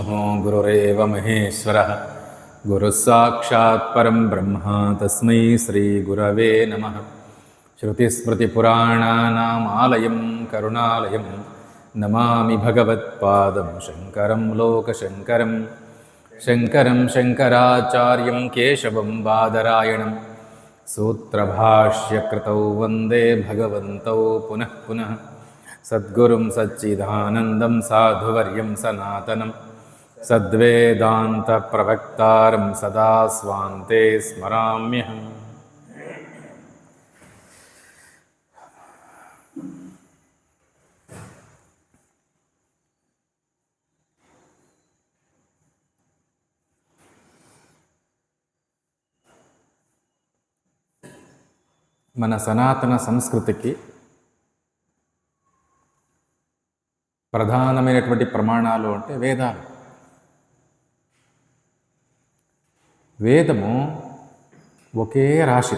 गुरुरेव महेश्वरः गुरुस्साक्षात् परं ब्रह्म तस्मै श्रीगुरवे नमः। श्रुतिस्मृतिपुराणानामालयं करुणालयं नमामि भगवत्पादं शङ्करं लोकशङ्करं शङ्करं शङ्कराचार्यं केशवं बादरायणं सूत्रभाष्यकृतौ वन्दे भगवन्तौ पुनः पुनः। सद्गुरुं सच्चिदानन्दं साधुवर्यं सनातनं सद्वेदान्तप्रवक्तारं सदा स्वान्ते स्मराम्यहम्। మన సనాతన సంస్కృతికి ప్రధానమైనటువంటి ప్రమాణాలు అంటే వేదాలు. వేదము ఒకే రాశి.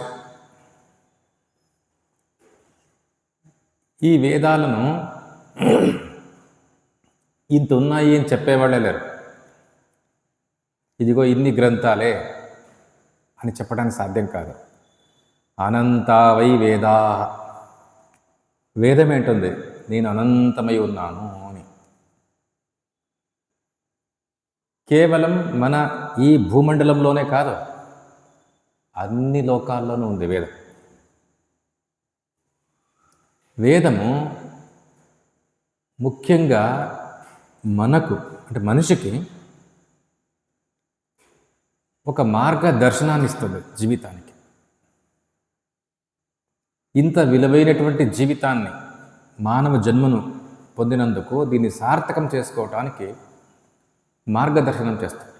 ఈ వేదాలను ఇంత ఉన్నాయి అని చెప్పేవాళ్ళే లేరు. ఇదిగో ఇన్ని గ్రంథాలే అని చెప్పడానికి సాధ్యం కాదు. అనంతావై వేదా, వేదం ఏంటుంది? నేను అనంతమై ఉన్నాను అని. కేవలం మన ఈ భూమండలంలోనే కాదు, అన్ని లోకాల్లోనూ ఉంది వేదం. వేదము ముఖ్యంగా మనకు అంటే మనిషికి ఒక మార్గదర్శనాన్ని ఇస్తుంది జీవితానికి. ఇంత విలువైనటువంటి జీవితాన్ని, మానవ జన్మను పొందినందుకు దీన్ని సార్థకం చేసుకోవటానికి మార్గదర్శనం చేస్తుంది.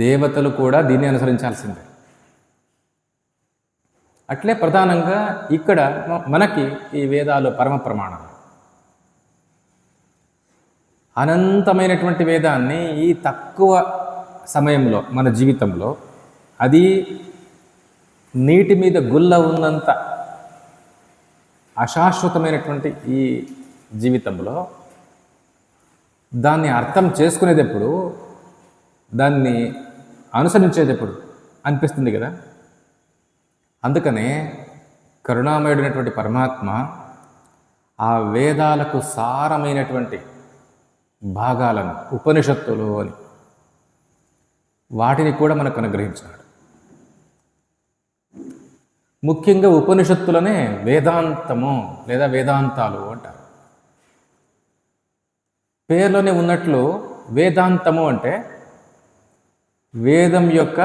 దేవతలు కూడా దీన్ని అనుసరించాల్సిందే. అట్లే ప్రధానంగా ఇక్కడ మనకి ఈ వేదాలు పరమ ప్రమాణాలు. అనంతమైనటువంటి వేదాన్ని ఈ తక్కువ సమయంలో మన జీవితంలో, అది నీటి మీద గుల్ల ఉన్నంత అశాశ్వతమైనటువంటి ఈ జీవితంలో దాన్ని అర్థం చేసుకునేటప్పుడు, దాన్ని అనుసరించేటప్పుడు అనిపిస్తుంది కదా. అందుకనే కరుణామయుడైనటువంటి పరమాత్మ ఆ వేదాలకు సారమైనటువంటి భాగాలను, ఉపనిషత్తులు అని వాటిని కూడా మనకు అనుగ్రహించాడు. ముఖ్యంగా ఉపనిషత్తులనే వేదాంతము లేదా వేదాంతాలు అంటారు. పేర్లోనే ఉన్నట్లు వేదాంతము అంటే వేదం యొక్క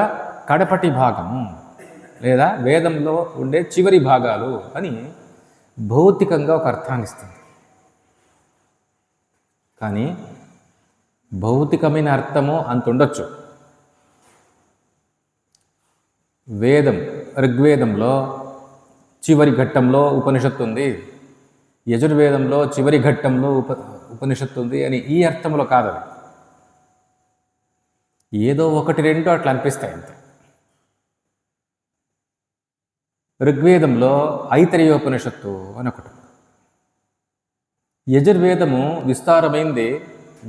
కడపటి భాగము లేదా వేదంలో ఉండే చివరి భాగాలు అని భౌతికంగా ఒక అర్థాన్ని ఇస్తుంది. కానీ భౌతికమైన అర్థము అంత ఉండొచ్చు. వేదం, ఋగ్వేదంలో చివరి ఘట్టంలో ఉపనిషత్తు ఉంది, యజుర్వేదంలో చివరి ఘట్టంలో ఉపనిషత్తు ఉంది అని ఈ అర్థంలో కాదు. అది ఏదో ఒకటి రెండు అట్లా అనిపిస్తాయి అంతే. ఋగ్వేదంలో ఐతరేయోపనిషత్తు అని ఒకటి, యజుర్వేదము విస్తారమైంది,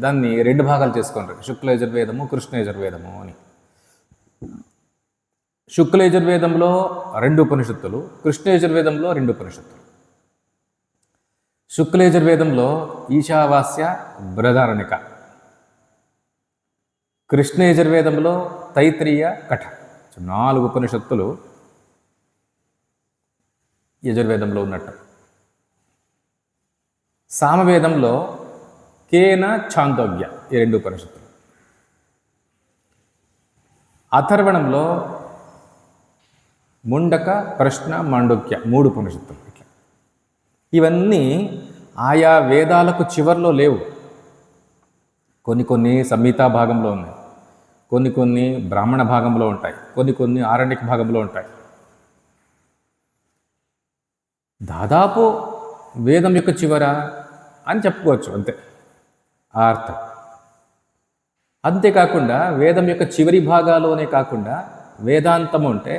దాన్ని రెండు భాగాలు చేసుకోండి, శుక్ల యజుర్వేదము, కృష్ణ యజుర్వేదము అని. శుక్ల యజుర్వేదంలో 2 ఉపనిషత్తులు, కృష్ణ యజుర్వేదంలో 2 ఉపనిషత్తులు. శుక్ల యజుర్వేదంలో ఈశావాస్య, బృహదారణిక. కృష్ణ యజుర్వేదంలో తైత్రీయ, కఠ. 4 ఉపనిషత్తులు యజుర్వేదంలో ఉన్నట్టు. సామవేదంలో కేన, ఛాందోగ్య ఈ 2 ఉపనిషత్తులు. అథర్వణంలో ముండక, ప్రశ్న, మాండూక్య 3 ఉపనిషత్తులు. ఇట్లా ఇవన్నీ ఆయా వేదాలకు చివర్లో లేవు. కొన్ని సంహితా భాగంలో ఉన్నాయి, కొన్ని బ్రాహ్మణ భాగంలో ఉంటాయి, కొన్ని ఆరణ్యక భాగంలో ఉంటాయి. దాదాపు వేదం యొక్క చివర అని చెప్పుకోవచ్చు అంతే ఆ అర్థం. అంతేకాకుండా వేదం యొక్క చివరి భాగాలోనే కాకుండా వేదాంతము అంటే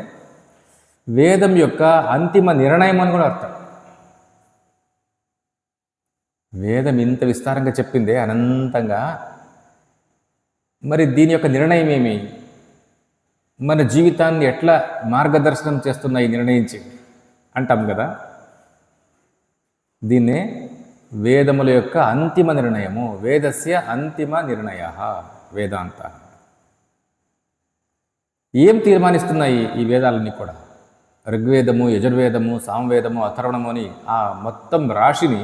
వేదం యొక్క అంతిమ నిర్ణయం అని కూడా అర్థం. వేదం ఇంత విస్తారంగా చెప్పిందే అనంతంగా, మరి దీని యొక్క నిర్ణయం ఏమి? మన జీవితాన్ని ఎట్లా మార్గదర్శనం చేస్తున్నాయి నిర్ణయించి అంటాం కదా. దీన్నే వేదముల యొక్క అంతిమ నిర్ణయము, వేదస్య అంతిమ నిర్ణయ వేదాంత. ఏం తీర్మానిస్తున్నాయి ఈ వేదాలన్నీ కూడా? ఋగ్వేదము, యజుర్వేదము, సామవేదము, అథర్వణము అని ఆ మొత్తం రాశిని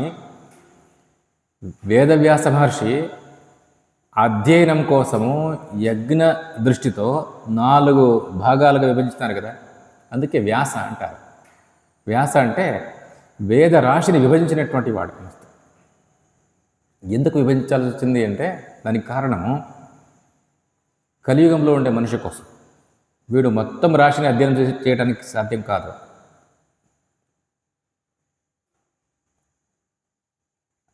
వేదవ్యాస మహర్షి అధ్యయనం కోసము యజ్ఞ దృష్టితో 4 భాగాలుగా విభజిస్తున్నారు కదా. అందుకే వ్యాస అంటారు. వ్యాస అంటే వేద రాశిని విభజించినటువంటి వాడు. ఎందుకు విభజించాల్సి వచ్చింది అంటే దానికి కారణము కలియుగంలో ఉండే మనిషి కోసం. వీడు మొత్తం రాశిని అధ్యయనం చేయడానికి సాధ్యం కాదు.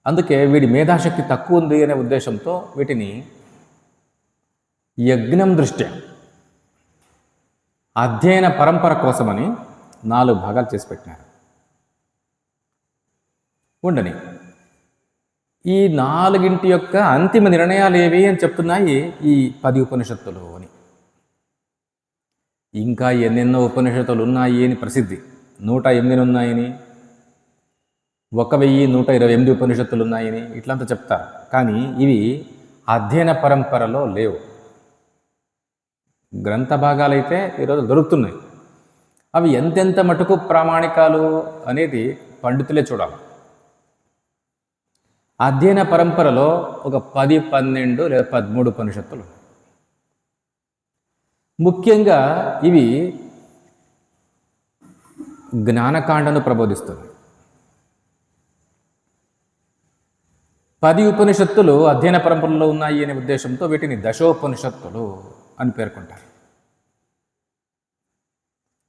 అందుకే వీడి మేధాశక్తి తక్కువ ఉంది అనే ఉద్దేశంతో వీటిని యజ్ఞం దృష్ట్యా అధ్యయన పరంపర కోసమని 4 భాగాలు చేసి పెట్టినారు. ఉండని ఈ 4ంటి యొక్క అంతిమ నిర్ణయాలు ఏవి అని చెప్తున్నాయి ఈ 10 ఉపనిషత్తులు అని. ఇంకా ఎన్నెన్నో ఉపనిషత్తులు ఉన్నాయి అని ప్రసిద్ధి. 108 ఉన్నాయని, 1128 ఉపనిషత్తులు ఉన్నాయని ఇట్లంతా చెప్తారు. కానీ ఇవి అధ్యయన పరంపరలో లేవు. గ్రంథ భాగాలైతే ఈరోజు దొరుకుతున్నాయి. అవి ఎంతెంత మటుకు ప్రామాణికాలు అనేది పండితులే చూడాలి. అధ్యయన పరంపరలో ఒక 10, 12 లేదా 13 ఉపనిషత్తులు. ముఖ్యంగా ఇవి జ్ఞానకాండను ప్రబోధిస్తుంది. 10 ఉపనిషత్తులు అధ్యయన పరంపరలో ఉన్నాయి అనే ఉద్దేశంతో వీటిని దశోపనిషత్తులు అని పేర్కొంటారు.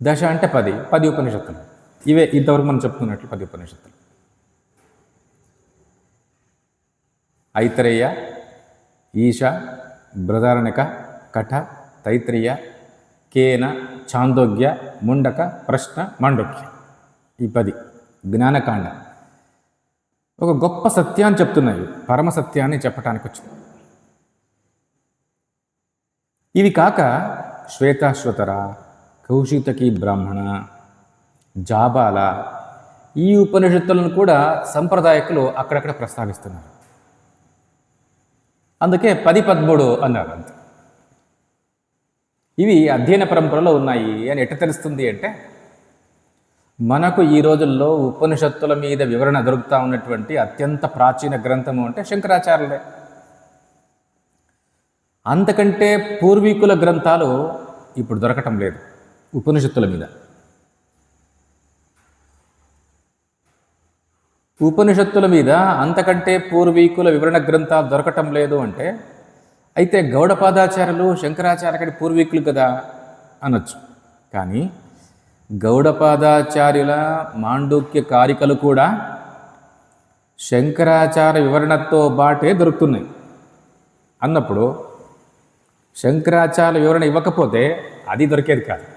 దశ అంటే 10 ఉపనిషత్తులు. ఇవే ఇంతవరకు మనం చెప్పుకున్నట్లు 10 ఉపనిషత్తులు. ఐతరేయ, ఈశ, బృహదారణ్యక, కఠ, తైత్రీయ, కేన, ఛాందోగ్య, ముండక, ప్రశ్న, మాండూక్య. ఈ 10 జ్ఞానకాండ ఒక గొప్ప సత్యాన్ని చెప్తున్నాయి. పరమ సత్యాన్ని చెప్పటానికి వచ్చింది. ఇవి కాక శ్వేతాశ్వతర, కౌశితకి బ్రాహ్మణ, జాబాల ఈ ఉపనిషత్తులను కూడా సంప్రదాయకులు అక్కడక్కడ ప్రస్తావిస్తున్నారు. అందుకే 10, 13 అన్నారు అంతే. ఇవి అధ్యయన పరంపరలో ఉన్నాయి అని ఎట్ట తెలుస్తుంది అంటే, మనకు ఈ రోజుల్లో ఉపనిషత్తుల మీద వివరణ దొరుకుతూ ఉన్నటువంటి అత్యంత ప్రాచీన గ్రంథము అంటే శంకరాచార్యులే. అంతకంటే పూర్వీకుల గ్రంథాలు ఇప్పుడు దొరకటం లేదు ఉపనిషత్తుల మీద. ఉపనిషత్తుల మీద అంతకంటే పూర్వీకుల వివరణ గ్రంథాలు దొరకటం లేదు అంటే, అయితే గౌడపాదాచార్యులు శంకరాచార్యుడి పూర్వీకులు కదా అనొచ్చు. కానీ గౌడపాదాచార్యుల మాండూక్య కారికలు కూడా శంకరాచార్య వివరణతో బాటే దొరుకుతున్నాయి అన్నప్పుడు శంకరాచార్య వివరణ ఇవ్వకపోతే అది దొరికేది కాదు.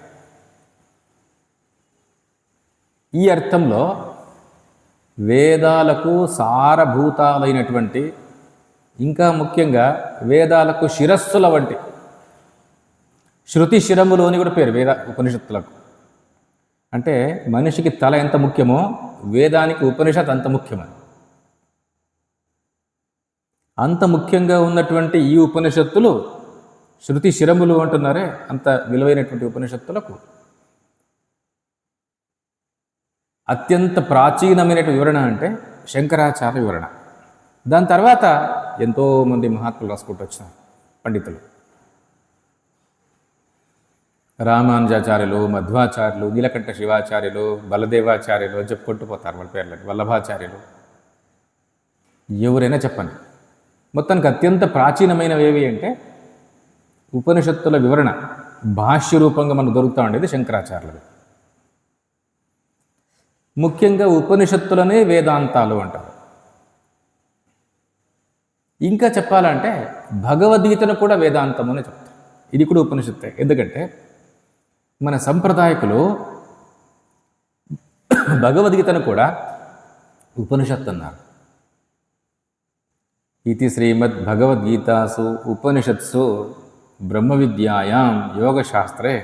ఈ అర్థంలో వేదాలకు సారభూతాలైనటువంటి, ఇంకా ముఖ్యంగా వేదాలకు శిరస్సుల వంటి శృతి శిరములు అని కూడా పేరు వేద ఉపనిషత్తులకు. అంటే మనిషికి తల ఎంత ముఖ్యమో వేదానికి ఉపనిషత్ అంత ముఖ్యమని. అంత ముఖ్యంగా ఉన్నటువంటి ఈ ఉపనిషత్తులు శృతి శిరములు అంటున్నారే, అంత విలువైనటువంటి ఉపనిషత్తులకు అత్యంత ప్రాచీనమైనటువంటి వివరణ అంటే శంకరాచార్య వివరణ. దాని తర్వాత ఎంతోమంది మహాత్ములు రాసుకుంటూ వచ్చినారు పండితులు. రామానుజాచార్యులు, మధ్వాచార్యులు, నీలకంఠ శివాచార్యులు, బలదేవాచార్యులు చెప్పుకుంటూ పోతారు వాళ్ళ పేర్లని, వల్లభాచార్యులు, ఎవరైనా చెప్పండి. మొత్తానికి అత్యంత ప్రాచీనమైనవి ఏవి అంటే ఉపనిషత్తుల వివరణ భాష్య రూపంగా మనకు దొరుకుతూ ఉండేది శంకరాచార్యులు. ముఖ్యంగా ఉపనిషత్తులనే వేదాంతాలు అంటారు. ఇంకా చెప్పాలంటే భగవద్గీతను కూడా వేదాంతం అని చెప్తారు. ఇది కూడా ఉపనిషత్తే. ఎందుకంటే మన సంప్రదాయకులు భగవద్గీతను కూడా ఉపనిషత్తు అన్నారు. ఇది శ్రీమద్భగవద్గీతాసు ఉపనిషత్సు బ్రహ్మ విద్యాయాం యోగశాస్త్రే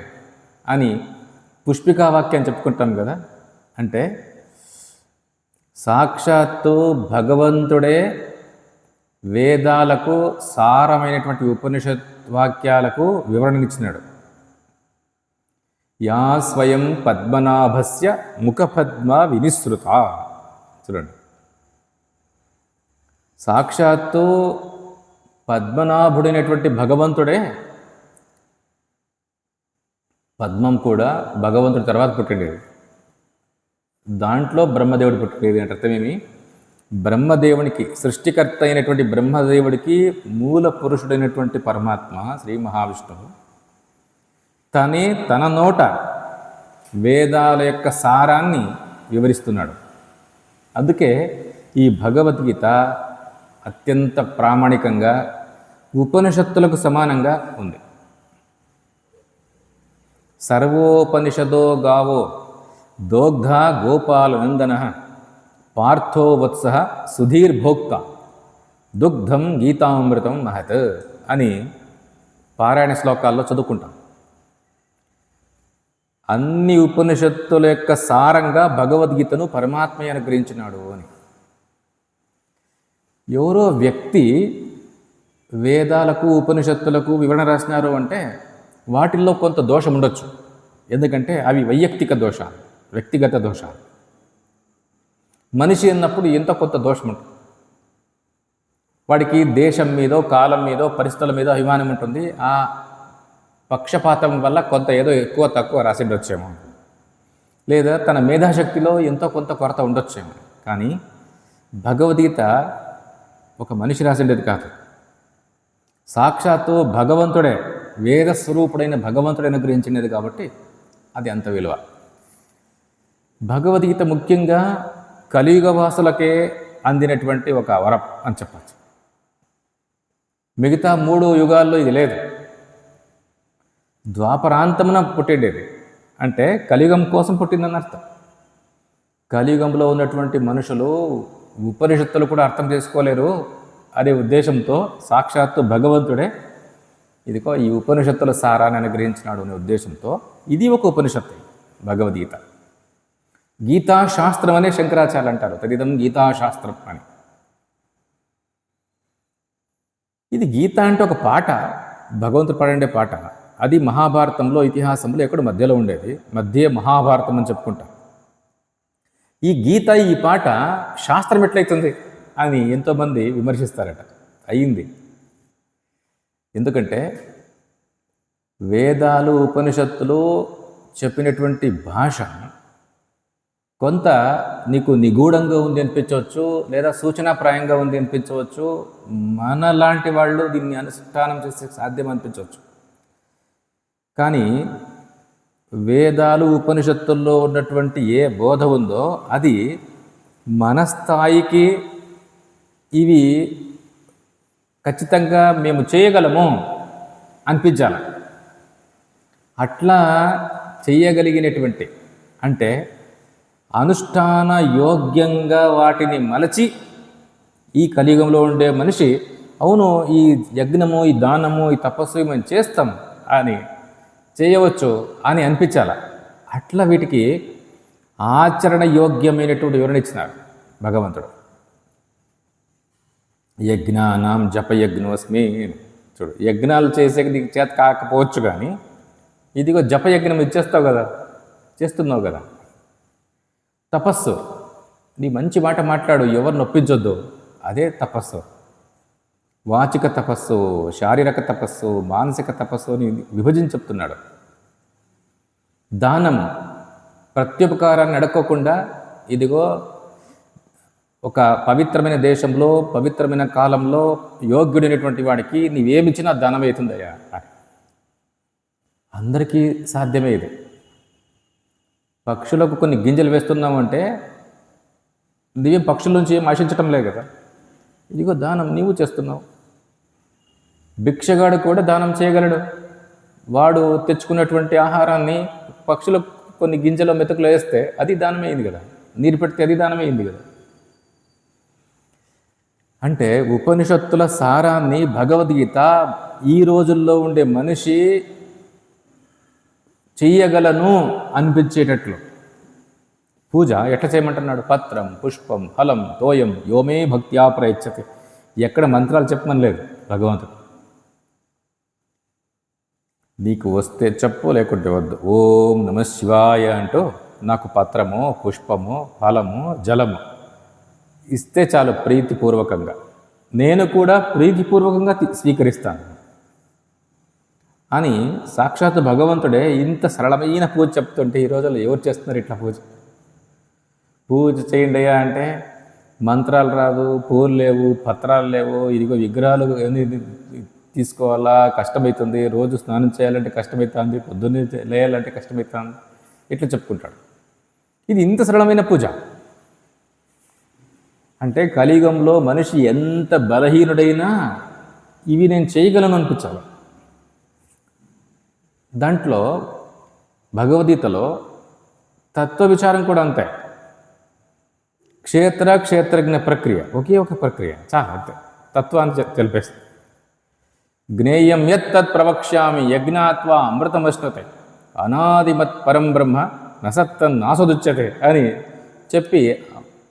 అని పుష్పికా వాక్యం చెప్పుకుంటాం కదా. అంటే సాక్షాత్తు భగవంతుడే వేదాలకు సారమైనటువంటి ఉపనిషత్ వాక్యాలకు వివరణనిచ్చినాడు. యా స్వయం పద్మనాభస్య ముఖపద్మ వినిసృత. చూడండి, సాక్షాత్తు పద్మనాభుడైనటువంటి భగవంతుడే, పద్మం కూడా భగవంతుడి తర్వాత పుట్టిండేది, దాంట్లో బ్రహ్మదేవుడు పుట్టిండేది అంటే అర్థమేమి? బ్రహ్మదేవునికి సృష్టికర్త అయినటువంటి బ్రహ్మదేవుడికి మూల పురుషుడైనటువంటి పరమాత్మ శ్రీ మహావిష్ణువు తన నోట వేదాల యొక్క సారాన్ని వివరిస్తున్నాడు. అందుకే ఈ భగవద్గీత అత్యంత ప్రామాణికంగా ఉపనిషత్తులకు సమానంగా ఉంది. సర్వోపనిషదో గావో దోగ్ధ గోపాలనందన పార్థో వత్స సుధీర్భోక్త దుగ్ధం గీతామృతం మహత్ అని పారాయణ శ్లోకాల్లో చదువుకుంటాం. అన్ని ఉపనిషత్తుల యొక్క సారంగా భగవద్గీతను పరమాత్మ అనుగ్రహించినాడు అని. ఎవరో వ్యక్తి వేదాలకు ఉపనిషత్తులకు వివరణ రాసినారు అంటే వాటిల్లో కొంత దోషం ఉండొచ్చు. ఎందుకంటే అవి వైయక్తిక దోషాలు, వ్యక్తిగత దోషాలు. మనిషి అన్నప్పుడు ఎంతో కొంత దోషం ఉంటుంది. వాడికి దేశం మీదో కాలం మీదో పరిస్థితుల మీదో అభిమానం ఉంటుంది. ఆ పక్షపాతం వల్ల కొంత ఏదో ఎక్కువ తక్కువ రాసిండొచ్చేమో, లేదా తన మేధాశక్తిలో ఎంతో కొంత కొరత ఉండొచ్చేమో. కానీ భగవద్గీత ఒక మనిషి రాసిండేది కాదు, సాక్షాత్తు భగవంతుడే, వేద స్వరూపుడైన భగవంతుడే అనుగ్రహించినది కాబట్టి అది అంత విలువ. భగవద్గీత ముఖ్యంగా కలియుగవాసులకే అందినటువంటి ఒక వరం అని చెప్పచ్చు. మిగతా 3 యుగాల్లో ఇది లేదు. ద్వాపరాంతమున పుట్టిండేది అంటే కలియుగం కోసం పుట్టిందని అర్థం. కలియుగంలో ఉన్నటువంటి మనుషులు ఉపనిషత్తులు కూడా అర్థం చేసుకోలేరు అనే ఉద్దేశంతో సాక్షాత్తు భగవంతుడే ఇదిగో ఈ ఉపనిషత్తుల సారాన్ని అనుగ్రహించినాడు అనే ఉద్దేశంతో ఇది ఒక ఉపనిషత్తు భగవద్గీత. గీతాశాస్త్రం అనే శంకరాచార్యులు అంటారు, తదిదం గీతాశాస్త్రం అని. ఇది గీత అంటే ఒక పాట, భగవంతుడు పాడే పాట. అది మహాభారతంలో ఇతిహాసంలో ఎక్కడ మధ్యలో ఉండేది, మధ్య మహాభారతం అని చెప్పుకుంటాం. ఈ గీత ఈ పాట శాస్త్రం ఎట్లయితుంది అని ఎంతోమంది విమర్శిస్తారట. అయ్యింది. ఎందుకంటే వేదాలు ఉపనిషత్తులు చెప్పినటువంటి భాష కొంత నీకు నిగూఢంగా ఉంది అనిపించవచ్చు, లేదా సూచనాప్రాయంగా ఉంది అనిపించవచ్చు. మనలాంటి వాళ్ళు దీన్ని అనుష్ఠానం చేసే సాధ్యం అనిపించవచ్చు. కానీ వేదాలు ఉపనిషత్తుల్లో ఉన్నటువంటి ఏ బోధ ఉందో అది మన స్థాయికి ఇవి ఖచ్చితంగా మేము చేయగలము అనిపించాలి. అట్లా చేయగలిగినటువంటి అంటే అనుష్ఠాన యోగ్యంగా వాటిని మలచి ఈ కలియుగంలో ఉండే మనిషి అవును ఈ యజ్ఞము, ఈ దానము, ఈ తపస్సు మేము చేస్తాం అని చేయవచ్చు అని అనిపించాల. అట్లా వీటికి ఆచరణ యోగ్యమైనటువంటి వివరణ ఇచ్చినారు భగవంతుడు. యజ్ఞానాం జపయజ్ఞోస్మి. చూడు, యజ్ఞాలు చేసేది నీకు చేత కాకపోవచ్చు, కానీ ఇదిగో జపయజ్ఞం ఇచ్చేస్తావు కదా, చేస్తున్నావు కదా. తపస్సు, నీ మంచి మాట మాట్లాడు, ఎవరు నొప్పించొద్దు, అదే తపస్సు. వాచిక తపస్సు, శారీరక తపస్సు, మానసిక తపస్సు అని విభజించి చెప్తున్నాడు. దానం, ప్రత్యుపకారాన్ని అడక్కోకుండా ఇదిగో ఒక పవిత్రమైన దేశంలో పవిత్రమైన కాలంలో యోగ్యుడైనటువంటి వాడికి నీవేమిచ్చినా దానం అవుతుందయ్యా. అందరికీ సాధ్యమే ఇది. పక్షులకు కొన్ని గింజలు వేస్తున్నామంటే దివ్యం పక్షుల నుంచి ఏం ఆశించటం లేదు కదా. ఇదిగో దానం నీవు చేస్తున్నావు. భిక్షగాడు కూడా దానం చేయగలడు. వాడు తెచ్చుకున్నటువంటి ఆహారాన్ని పక్షులకు కొన్ని గింజల మెతుకులు వేస్తే అది దానమైంది కదా. నీరు పెడితే అది దానమైంది కదా. అంటే ఉపనిషత్తుల సారాన్ని భగవద్గీత ఈ రోజుల్లో ఉండే మనిషి చెయ్యగలను అనిపించేటట్లు పూజ ఎట్లా చేయమంటున్నాడు? పత్రం, పుష్పం, ఫలం, తోయం యోమే భక్త్యా ప్రయచ్చతి. ఎక్కడ మంత్రాలు చెప్పమని లేదు భగవంతుడు. నీకు వస్తే చెప్పు, లేకుంటే వద్దు. ఓం నమ శివాయ అంటూ నాకు పత్రము, పుష్పము, ఫలము, జలము ఇస్తే చాలు ప్రీతిపూర్వకంగా. నేను కూడా ప్రీతిపూర్వకంగా స్వీకరిస్తాను అని సాక్షాత్ భగవంతుడే ఇంత సరళమైన పూజ చెప్తుంటే ఈ రోజుల్లో ఎవరు చేస్తున్నారు ఇట్లా పూజ? పూజ చేయండి అయ్యా అంటే మంత్రాలు రాదు, పూలు లేవు, పత్రాలు లేవు, ఇదిగో విగ్రహాలు తీసుకోవాలా, కష్టమవుతుంది, రోజు స్నానం చేయాలంటే కష్టమవుతుంది, పొద్దున్నే లేయాలంటే కష్టమవుతుంది, ఇట్లా చెప్పుకుంటాడు. ఇది ఇంత సరళమైన పూజ అంటే కలియుగంలో మనిషి ఎంత బలహీనుడైనా ఇవి నేను చేయగలను అనిపించాలి. దాంట్లో భగవద్గీతలో తత్వ విచారం కూడా అంతే. క్షేత్రజ్ఞ ప్రక్రియ ఒకే ఒక ప్రక్రియ, చాలా అంతే. తత్వాన్ని తెలిపేస్తుంది. జ్ఞేయం యత్ తత్ ప్రవక్ష్యామి యజ్ఞాత్వా అమృతమశ్నుతే అనాదిమత్ పరం బ్రహ్మ నసత్తన్ నాసదుచ్యతే అని చెప్పి